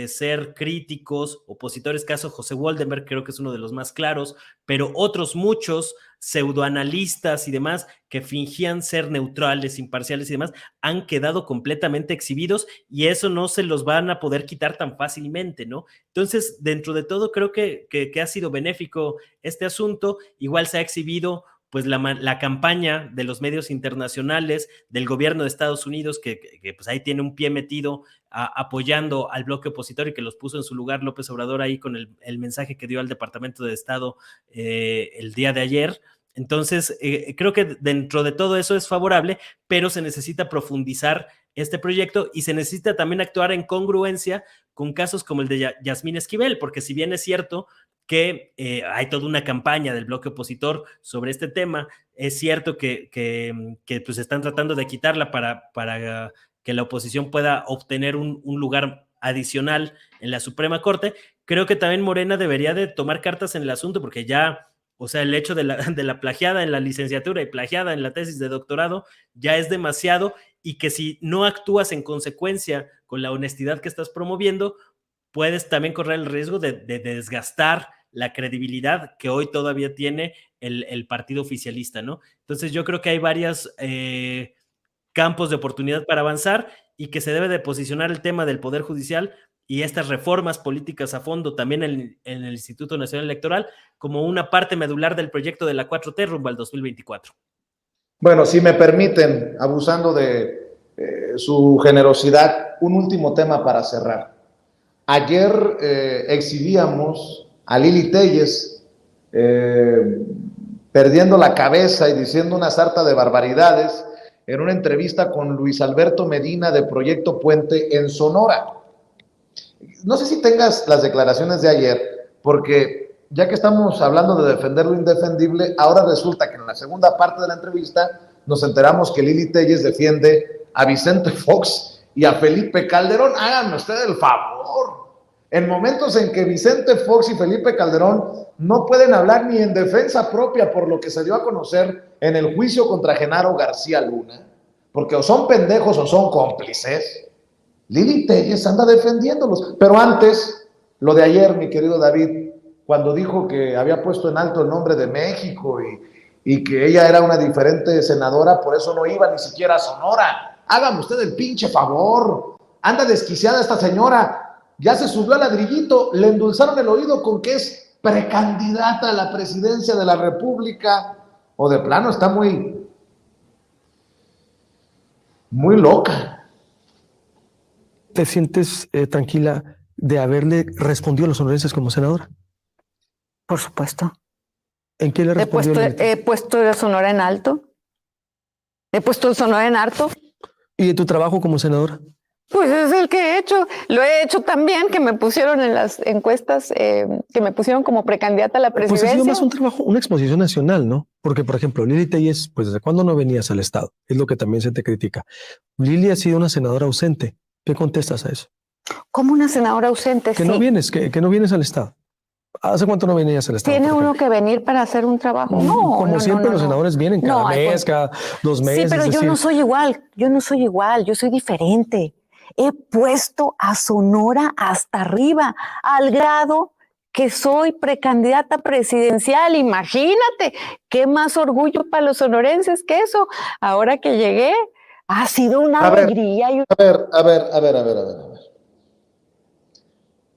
ser críticos, opositores, caso José Woldenberg, creo que es uno de los más claros, pero otros muchos pseudoanalistas y demás que fingían ser neutrales, imparciales y demás, han quedado completamente exhibidos y eso no se los van a poder quitar tan fácilmente, ¿no? Entonces, dentro de todo, creo que ha sido benéfico este asunto. Igual se ha exhibido pues la campaña de los medios internacionales, del gobierno de Estados Unidos, que pues ahí tiene un pie metido apoyando al bloque opositor y que los puso en su lugar López Obrador ahí con el mensaje que dio al Departamento de Estado el día de ayer. Entonces, creo que dentro de todo eso es favorable, pero se necesita profundizar este proyecto y se necesita también actuar en congruencia con casos como el de Yasmín Esquivel, porque si bien es cierto que hay toda una campaña del bloque opositor sobre este tema, es cierto que pues están tratando de quitarla para que la oposición pueda obtener un lugar adicional en la Suprema Corte. Creo que también Morena debería de tomar cartas en el asunto, porque ya, o sea, el hecho de la plagiada en la licenciatura y plagiada en la tesis de doctorado ya es demasiado, y que si no actúas en consecuencia con la honestidad que estás promoviendo, puedes también correr el riesgo de desgastar la credibilidad que hoy todavía tiene el partido oficialista, ¿no? Entonces yo creo que hay varios campos de oportunidad para avanzar y que se debe de posicionar el tema del Poder Judicial y estas reformas políticas a fondo también en el Instituto Nacional Electoral como una parte medular del proyecto de la 4T rumbo al 2024. Bueno, si me permiten, abusando de su generosidad, un último tema para cerrar. Ayer exhibíamos a Lili Téllez perdiendo la cabeza y diciendo una sarta de barbaridades en una entrevista con Luis Alberto Medina de Proyecto Puente en Sonora. No sé si tengas las declaraciones de ayer, porque ya que estamos hablando de defender lo indefendible, ahora resulta que en la segunda parte de la entrevista nos enteramos que Lili Téllez defiende a Vicente Fox y a Felipe Calderón. Háganme usted el favor. En momentos en que Vicente Fox y Felipe Calderón no pueden hablar ni en defensa propia por lo que se dio a conocer en el juicio contra Genaro García Luna, porque o son pendejos o son cómplices, Lili Téllez anda defendiéndolos. Pero antes, lo de ayer, mi querido David, cuando dijo que había puesto en alto el nombre de México y que ella era una diferente senadora, por eso no iba ni siquiera a Sonora. Hágame usted el pinche favor. Anda desquiciada esta señora. Ya se subió al ladrillito, le endulzaron el oído con que es precandidata a la presidencia de la República, o de plano está muy loca. ¿Te sientes tranquila de haberle respondido a los sonorenses como senadora? Por supuesto. ¿En qué le respondió? He puesto el Sonora en alto. He puesto el Sonora en alto. ¿Y de tu trabajo como senadora? Pues es el que he hecho. Lo he hecho también, que me pusieron en las encuestas, que me pusieron como precandidata a la presidencia. Pues ha sido más un trabajo, una exposición nacional, ¿no? Porque, por ejemplo, Lili Téllez, pues ¿desde cuándo no venías al Estado? Es lo que también se te critica. Lili ha sido una senadora ausente. ¿Qué contestas a eso? ¿Cómo una senadora ausente? Que no vienes, que no vienes al Estado. ¿Hace cuánto no venías al Estado? ¿Tiene uno que venir para hacer un trabajo? No, como siempre los senadores vienen cada mes, cada 2 meses. Sí, pero yo no soy igual, yo soy diferente. He puesto a Sonora hasta arriba, al grado que soy precandidata presidencial. Imagínate, qué más orgullo para los sonorenses que eso. Ahora que llegué, ha sido una alegría. A ver.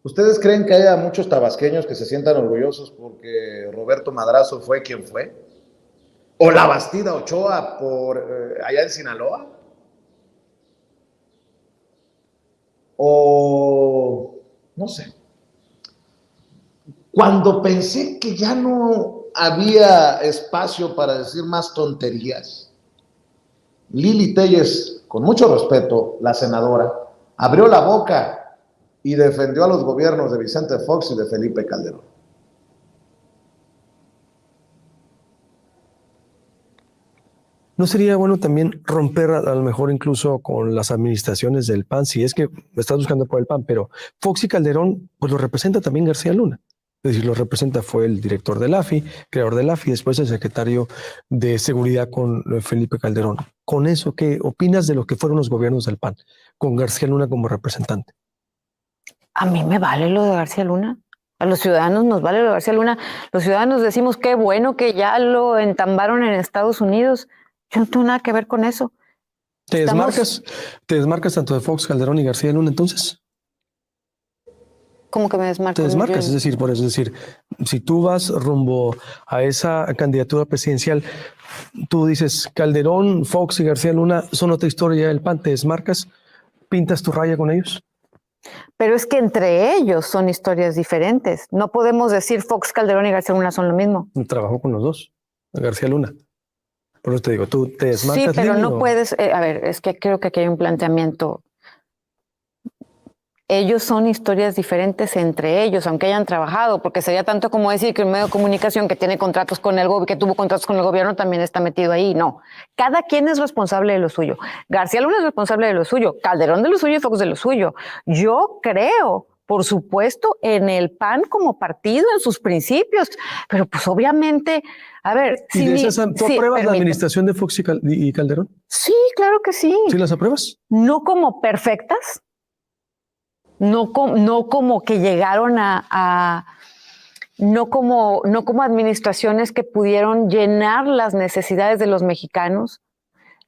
¿Ustedes creen que haya muchos tabasqueños que se sientan orgullosos porque Roberto Madrazo fue quien fue? ¿O la Bastida Ochoa por allá en Sinaloa? O no sé. Cuando pensé que ya no había espacio para decir más tonterías, Lili Téllez, con mucho respeto, la senadora, abrió la boca y defendió a los gobiernos de Vicente Fox y de Felipe Calderón. ¿No sería bueno también romper a lo mejor incluso con las administraciones del PAN, si es que estás buscando por el PAN, pero Fox y Calderón, pues lo representa también García Luna? Es decir, lo representa, fue el director del AFI, creador del AFI, después el secretario de Seguridad con Felipe Calderón. Con eso, ¿qué opinas de lo que fueron los gobiernos del PAN, con García Luna como representante? A mí me vale lo de García Luna. A los ciudadanos nos vale lo de García Luna. Los ciudadanos decimos qué bueno que ya lo entambaron en Estados Unidos. Yo no tengo nada que ver con eso. ¿Te desmarcas tanto de Fox, Calderón y García Luna entonces? ¿Cómo que me desmarco? Te desmarcas, es decir, por eso, es decir, si tú vas rumbo a esa candidatura presidencial, tú dices Calderón, Fox y García Luna son otra historia del PAN, te desmarcas, pintas tu raya con ellos. Pero es que entre ellos son historias diferentes. No podemos decir Fox, Calderón y García Luna son lo mismo. Trabajó con los dos, García Luna. Por eso te digo, tú te desmarcas. Sí, pero Lili, no puedes, a ver, es que creo que aquí hay un planteamiento. Ellos son historias diferentes entre ellos, aunque hayan trabajado, porque sería tanto como decir que un medio de comunicación que tiene contratos con que tuvo contratos con el gobierno también está metido ahí. No, cada quien es responsable de lo suyo. García Luna es responsable de lo suyo, Calderón de lo suyo y Fox de lo suyo. Yo creo, por supuesto, en el PAN como partido, en sus principios, pero pues obviamente, a ver... ¿Tú apruebas la administración de Fox y Calderón? Sí, claro que sí. ¿Sí las apruebas? No como perfectas, no como que llegaron no como administraciones que pudieron llenar las necesidades de los mexicanos.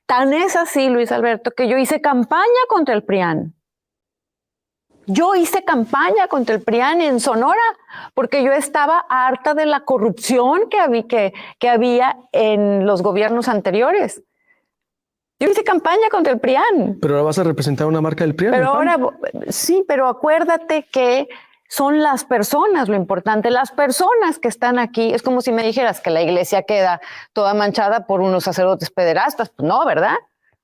Tan es así, Luis Alberto, que yo hice campaña contra el PRIAN. Yo hice campaña contra el PRIAN en Sonora porque yo estaba harta de la corrupción que había en los gobiernos anteriores. Yo hice campaña contra el PRIAN. Pero ahora vas a representar una marca del PRIAN. Pero ahora, sí, pero acuérdate que son las personas lo importante. Las personas que están aquí, es como si me dijeras que la iglesia queda toda manchada por unos sacerdotes pederastas. Pues no, ¿verdad?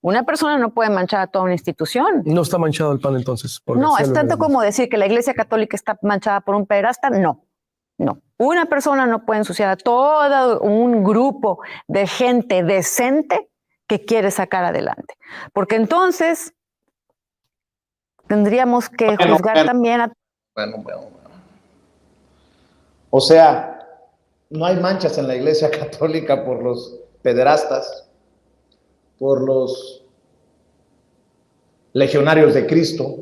Una persona no puede manchar a toda una institución. No está manchado el PAN entonces. No, es tanto como decir que la iglesia católica está manchada por un pederasta. No, no. Una persona no puede ensuciar a todo un grupo de gente decente que quiere sacar adelante. Porque entonces tendríamos que juzgar también a... Bueno. O sea, no hay manchas en la iglesia católica por los pederastas, por los legionarios de Cristo.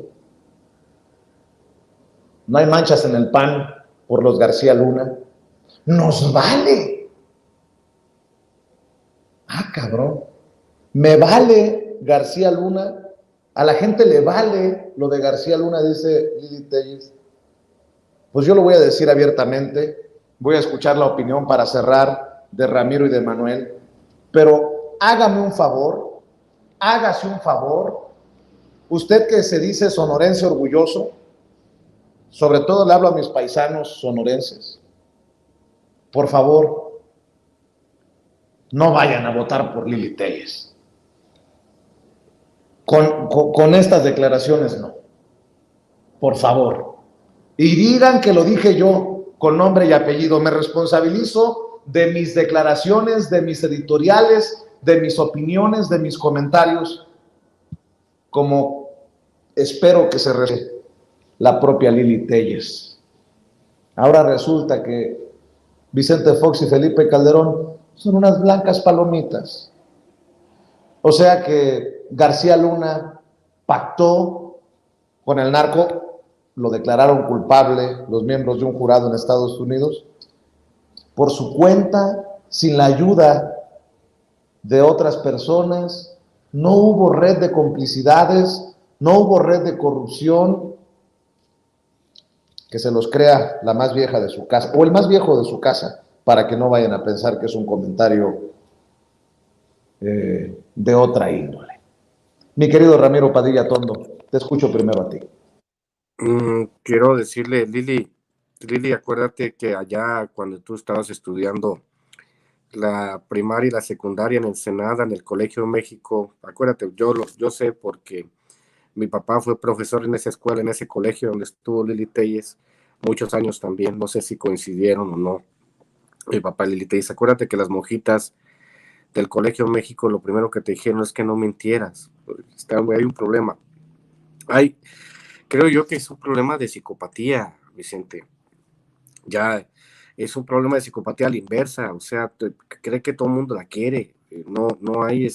No hay manchas en el PAN por los García Luna. Nos vale. Ah, cabrón. Me vale García Luna. A la gente le vale lo de García Luna, dice Lili Téllez. Pues yo lo voy a decir abiertamente. Voy a escuchar la opinión para cerrar de Ramiro y de Manuel. Pero hágame un favor, hágase un favor. Usted que se dice sonorense orgulloso, sobre todo le hablo a mis paisanos sonorenses. Por favor, no vayan a votar por Lili Téllez. Con estas declaraciones no. Por favor. Y digan que lo dije yo con nombre y apellido. Me responsabilizo de mis declaraciones, de mis editoriales, de mis opiniones, de mis comentarios, como espero que se refiere la propia Lili Téllez. Ahora resulta que Vicente Fox y Felipe Calderón son unas blancas palomitas. O sea que García Luna pactó con el narco, lo declararon culpable los miembros de un jurado en Estados Unidos, por su cuenta, sin la ayuda de otras personas. No hubo red de complicidades, no hubo red de corrupción. que se los crea la más vieja de su casa, o el más viejo de su casa, para que no vayan a pensar que es un comentario de otra índole. Mi querido Ramiro Padilla Tondo, te escucho primero a ti. Quiero decirle, Lili, acuérdate que allá cuando tú estabas estudiando la primaria y la secundaria en Ensenada, en el Colegio de México, acuérdate, yo sé porque mi papá fue profesor en esa escuela, en ese colegio donde estuvo Lili Telles muchos años también, no sé si coincidieron o no, mi papá y Lili Telles. Acuérdate que las monjitas del Colegio de México lo primero que te dijeron es que no mintieras, hay un problema. Creo yo que es un problema de psicopatía, Vicente. Ya es un problema de psicopatía a la inversa, o sea, cree que todo el mundo la quiere, no hay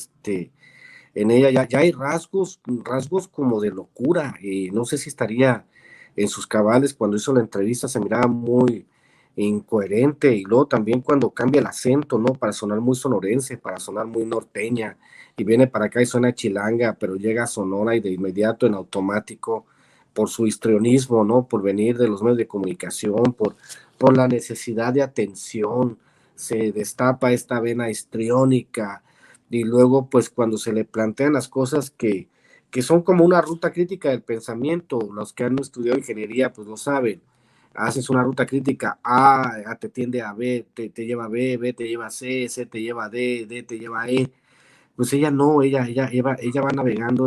en ella ya hay rasgos como de locura, no sé si estaría en sus cabales. Cuando hizo la entrevista se miraba muy incoherente, y luego también cuando cambia el acento, ¿no? Para sonar muy sonorense, para sonar muy norteña, y viene para acá y suena chilanga, pero llega a Sonora y de inmediato en automático, por su histrionismo, ¿no? Por venir de los medios de comunicación, por la necesidad de atención, se destapa esta vena histriónica, y luego pues cuando se le plantean las cosas que son como una ruta crítica del pensamiento, los que han estudiado ingeniería pues lo saben, haces una ruta crítica, A te tiende a B, te lleva a B, B te lleva a C, C te lleva a D, D te lleva a E. Pues ella no, ella va navegando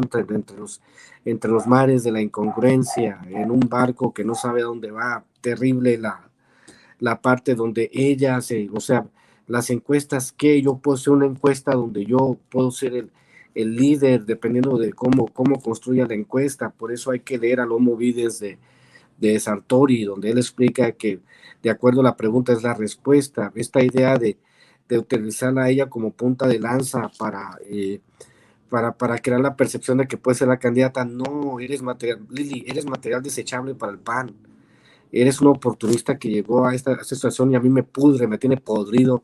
entre los mares de la incongruencia, en un barco que no sabe a dónde va. Terrible la parte donde ella o sea, las encuestas, que yo puedo hacer una encuesta donde yo puedo ser el líder, dependiendo de cómo construya la encuesta. Por eso hay que leer al Homo Vides de Sartori, donde él explica que de acuerdo a la pregunta es la respuesta. Esta idea de utilizarla a ella como punta de lanza para crear la percepción de que puede ser la candidata. No, Lili, eres material desechable para el PAN. Eres un oportunista que llegó a esta situación, y a mí me pudre, me tiene podrido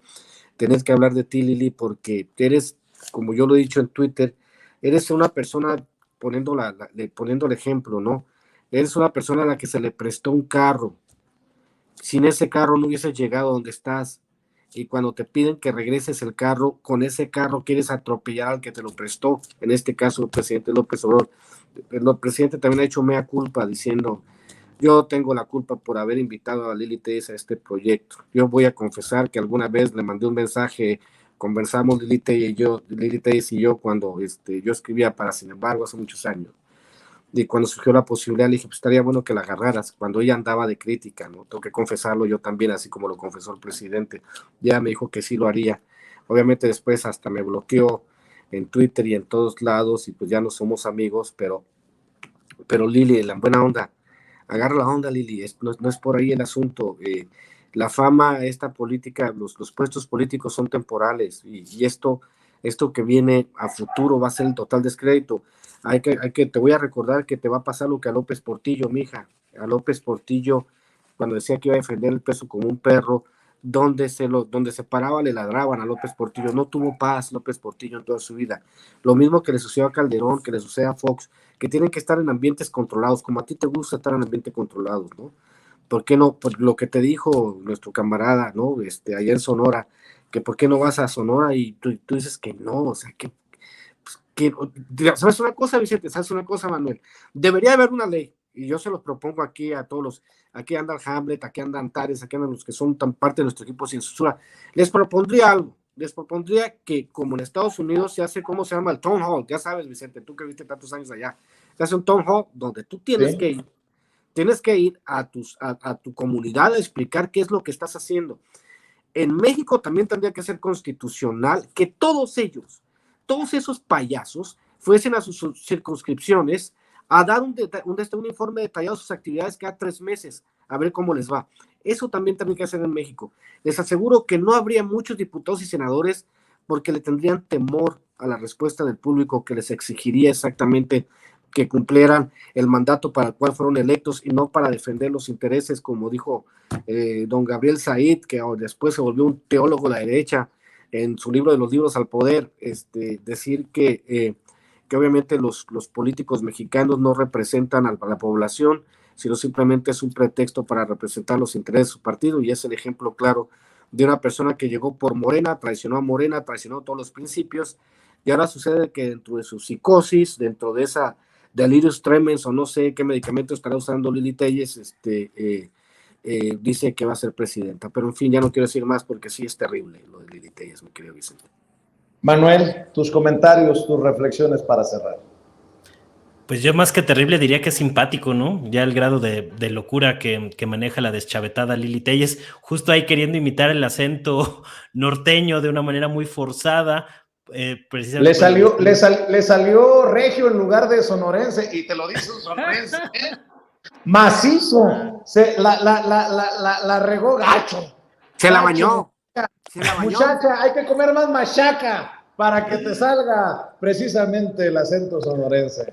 tener que hablar de ti, Lili, porque eres, como yo lo he dicho en Twitter, eres una persona, poniendo el ejemplo, ¿no? Eres una persona a la que se le prestó un carro. Sin ese carro no hubieses llegado a donde estás. Y cuando te piden que regreses el carro, con ese carro quieres atropellar al que te lo prestó, en este caso el presidente López Obrador. El presidente también ha hecho mea culpa diciendo: yo tengo la culpa por haber invitado a Lili Telles a este proyecto. Yo voy a confesar que alguna vez le mandé un mensaje, conversamos Lili Telles y yo cuando yo escribía para Sin Embargo hace muchos años. Y cuando surgió la posibilidad, le dije, pues estaría bueno que la agarraras, cuando ella andaba de crítica, ¿no? Tengo que confesarlo yo también, así como lo confesó el presidente. Ya me dijo que sí lo haría. Obviamente después hasta me bloqueó en Twitter y en todos lados, y pues ya no somos amigos, pero Lili, la buena onda, agarra la onda, Lili, no es por ahí el asunto. La fama, esta política, los puestos políticos son temporales, y esto que viene a futuro va a ser el total descrédito. Te voy a recordar que te va a pasar lo que a López Portillo, mija. A López Portillo, cuando decía que iba a defender el peso como un perro, donde se paraba le ladraban a López Portillo. No tuvo paz López Portillo en toda su vida. Lo mismo que le sucedió a Calderón, que le sucede a Fox, que tienen que estar en ambientes controlados, como a ti te gusta estar en ambientes controlados, ¿no? ¿Por qué no? Por lo que te dijo nuestro camarada, ¿no? Allá en Sonora, que por qué no vas a Sonora, y tú dices que no, o sea, ¿sabes una cosa, Vicente? ¿Sabes una cosa, Manuel? Debería haber una ley, y yo se los propongo aquí a todos aquí anda el Hamlet, aquí andan Antares, aquí andan los que son tan parte de nuestro equipo sin censura. Les propondría algo, que como en Estados Unidos se hace, ¿cómo se llama? El town hall, ya sabes, Vicente, tú que viste tantos años allá, se hace un town hall donde tú tienes que ir a tu comunidad a explicar qué es lo que estás haciendo. En México también tendría que ser constitucional que todos esos payasos fuesen a sus circunscripciones a dar un informe detallado de sus actividades cada 3 meses, a ver cómo les va. Eso también que hacer en México. Les aseguro que no habría muchos diputados y senadores porque le tendrían temor a la respuesta del público, que les exigiría exactamente que cumplieran el mandato para el cual fueron electos, y no para defender los intereses, como dijo don Gabriel Said, que después se volvió un teólogo de la derecha en su libro de los libros al poder, decir que obviamente los políticos mexicanos no representan a la población, sino simplemente es un pretexto para representar los intereses de su partido, y es el ejemplo claro de una persona que llegó por Morena, traicionó todos los principios, y ahora sucede que dentro de su psicosis, dentro de esa delirium tremens, o no sé qué medicamento estará usando Lili Telles, dice que va a ser presidenta. Pero en fin, ya no quiero decir más porque sí es terrible lo de Lili Telles, mi querido Vicente. Manuel, tus comentarios, tus reflexiones para cerrar. Pues yo más que terrible diría que es simpático, ¿no? Ya el grado de locura que maneja la deschavetada Lili Telles, justo ahí queriendo imitar el acento norteño de una manera muy forzada. Precisamente le salió regio en lugar de sonorense, y te lo dice un sonorense, ¿eh? Macizo, la regó gacho. Se la bañó. Muchacha, hay que comer más machaca para que te salga precisamente el acento sonorense.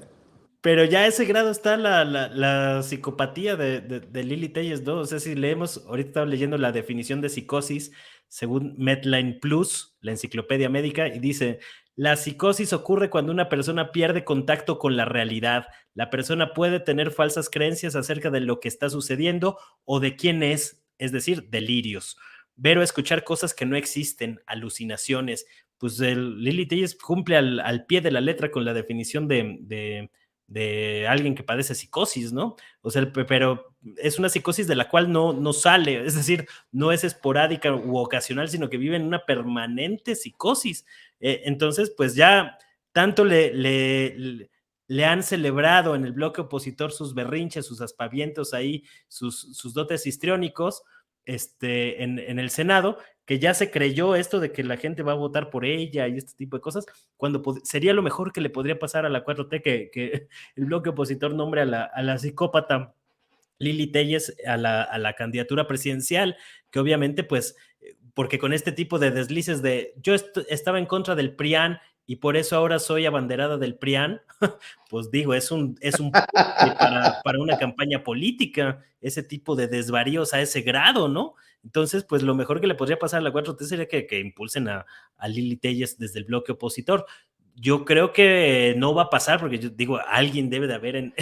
Pero ya a ese grado está la psicopatía de Lili Telles, ¿no? O sea, si leemos, ahorita estaba leyendo la definición de psicosis según Medline Plus, la enciclopedia médica, y dice: la psicosis ocurre cuando una persona pierde contacto con la realidad. La persona puede tener falsas creencias acerca de lo que está sucediendo o de quién es decir, delirios. Ver o escuchar cosas que no existen, alucinaciones. Pues Lili Telles cumple al pie de la letra con la definición de alguien que padece psicosis, ¿no? O sea, pero es una psicosis de la cual no sale, es decir, no es esporádica u ocasional, sino que vive en una permanente psicosis. Entonces, pues ya tanto le han celebrado en el bloque opositor sus berrinches, sus aspavientos ahí, sus dotes histriónicos, en el Senado, que ya se creyó esto de que la gente va a votar por ella y este tipo de cosas, cuando sería lo mejor que le podría pasar a la 4T que el bloque opositor nombre a la psicópata Lili Telles a la candidatura presidencial, que obviamente pues, porque con este tipo de deslices de yo estaba en contra del PRIAN y por eso ahora soy abanderada del PRIAN, pues digo, es un para una campaña política, ese tipo de desvaríos a ese grado, ¿no? Entonces, pues lo mejor que le podría pasar a la 4T sería que impulsen a Lili Telles desde el bloque opositor. Yo creo que no va a pasar, porque yo digo, alguien debe de haber en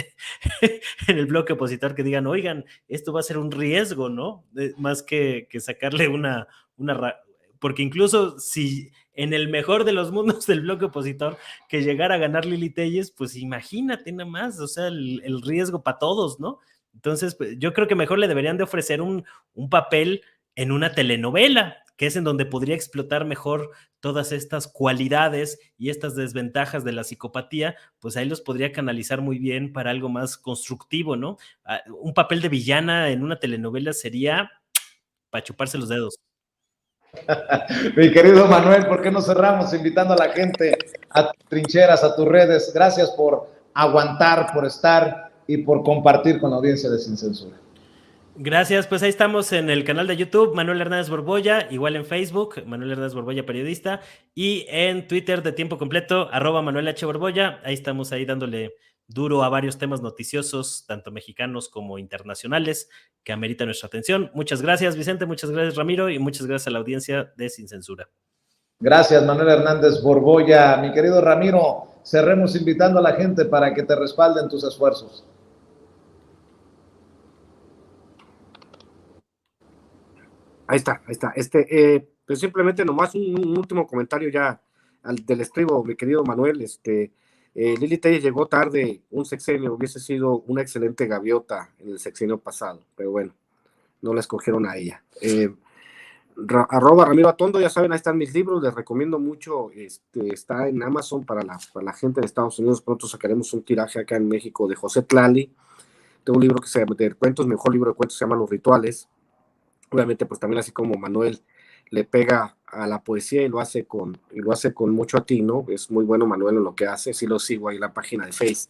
el bloque opositor que digan, oigan, esto va a ser un riesgo, ¿no? Más que sacarle porque incluso si en el mejor de los mundos del bloque opositor que llegara a ganar Lili Telles, pues imagínate nada más, o sea, el riesgo para todos, ¿no? Entonces, pues, yo creo que mejor le deberían de ofrecer un papel en una telenovela, que es en donde podría explotar mejor todas estas cualidades y estas desventajas de la psicopatía, pues ahí los podría canalizar muy bien para algo más constructivo, ¿no? Un papel de villana en una telenovela sería para chuparse los dedos. Mi querido Manuel, ¿por qué no cerramos invitando a la gente a tus trincheras, a tus redes? Gracias por aguantar, por estar y por compartir con la audiencia de Sin Censura. Gracias, pues ahí estamos en el canal de YouTube, Manuel Hernández Borbolla, igual en Facebook, Manuel Hernández Borbolla Periodista, y en Twitter de tiempo completo, @ManuelH. Ahí estamos ahí dándole duro a varios temas noticiosos, tanto mexicanos como internacionales, que ameritan nuestra atención. Muchas gracias, Vicente, muchas gracias, Ramiro, y muchas gracias a la audiencia de Sin Censura. Gracias, Manuel Hernández Borbolla. Mi querido Ramiro, cerremos invitando a la gente para que te respalden tus esfuerzos. Ahí está. Pues simplemente nomás un último comentario ya del estribo, mi querido Manuel. Lili Telles llegó tarde, un sexenio, hubiese sido una excelente gaviota en el sexenio pasado, pero bueno, no la escogieron a ella. @Ramiro Atondo, ya saben, ahí están mis libros, les recomiendo mucho, está en Amazon para la gente de Estados Unidos. Pronto sacaremos un tiraje acá en México de José Tlali. Tengo un libro que se llama de cuentos, mejor libro de cuentos, se llama Los Rituales. Obviamente, pues también así como Manuel le pega a la poesía y lo hace con mucho atino, es muy bueno Manuel en lo que hace, sí lo sigo ahí en la página de Face.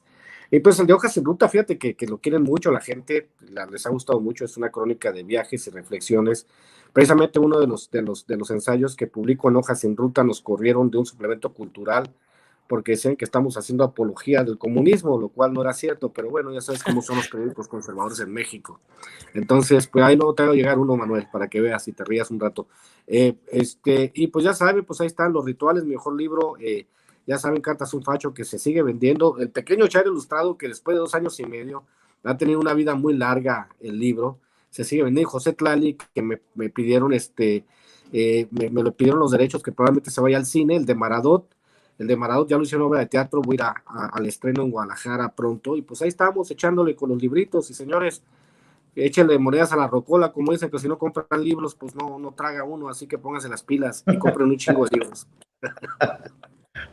Y pues el de Hojas en Ruta, fíjate que lo quieren mucho la gente, les ha gustado mucho, es una crónica de viajes y reflexiones. Precisamente uno de los ensayos que publico en Hojas en Ruta nos corrieron de un suplemento cultural, porque decían que estamos haciendo apología del comunismo, lo cual no era cierto, pero bueno, ya sabes cómo son los periódicos conservadores en México. Entonces, pues ahí luego te va a llegar uno, Manuel, para que veas y te rías un rato. Y pues ya saben, pues ahí están Los Rituales, mi mejor libro, ya saben, Cartas un Facho, que se sigue vendiendo, El Pequeño Chairo Ilustrado, que después de 2 años y medio, ha tenido una vida muy larga el libro, se sigue vendiendo. José Tlali, que me pidieron me lo pidieron los derechos, que probablemente se vaya al cine. El de Maradot ya lo hicieron obra de teatro, voy a ir al estreno en Guadalajara pronto, y pues ahí estamos echándole con los libritos. Y señores, échenle monedas a la rocola, como dicen, que si no compran libros, pues no traga uno, así que pónganse las pilas y compren un chingo de libros.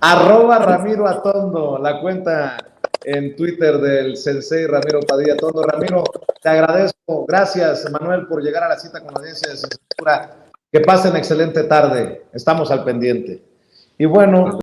@Ramiro Atondo, la cuenta en Twitter del sensei Ramiro Padilla Atondo. Ramiro, te agradezco. Gracias, Manuel, por llegar a la cita con la audiencia de Censura. Que pasen excelente tarde. Estamos al pendiente. Y bueno,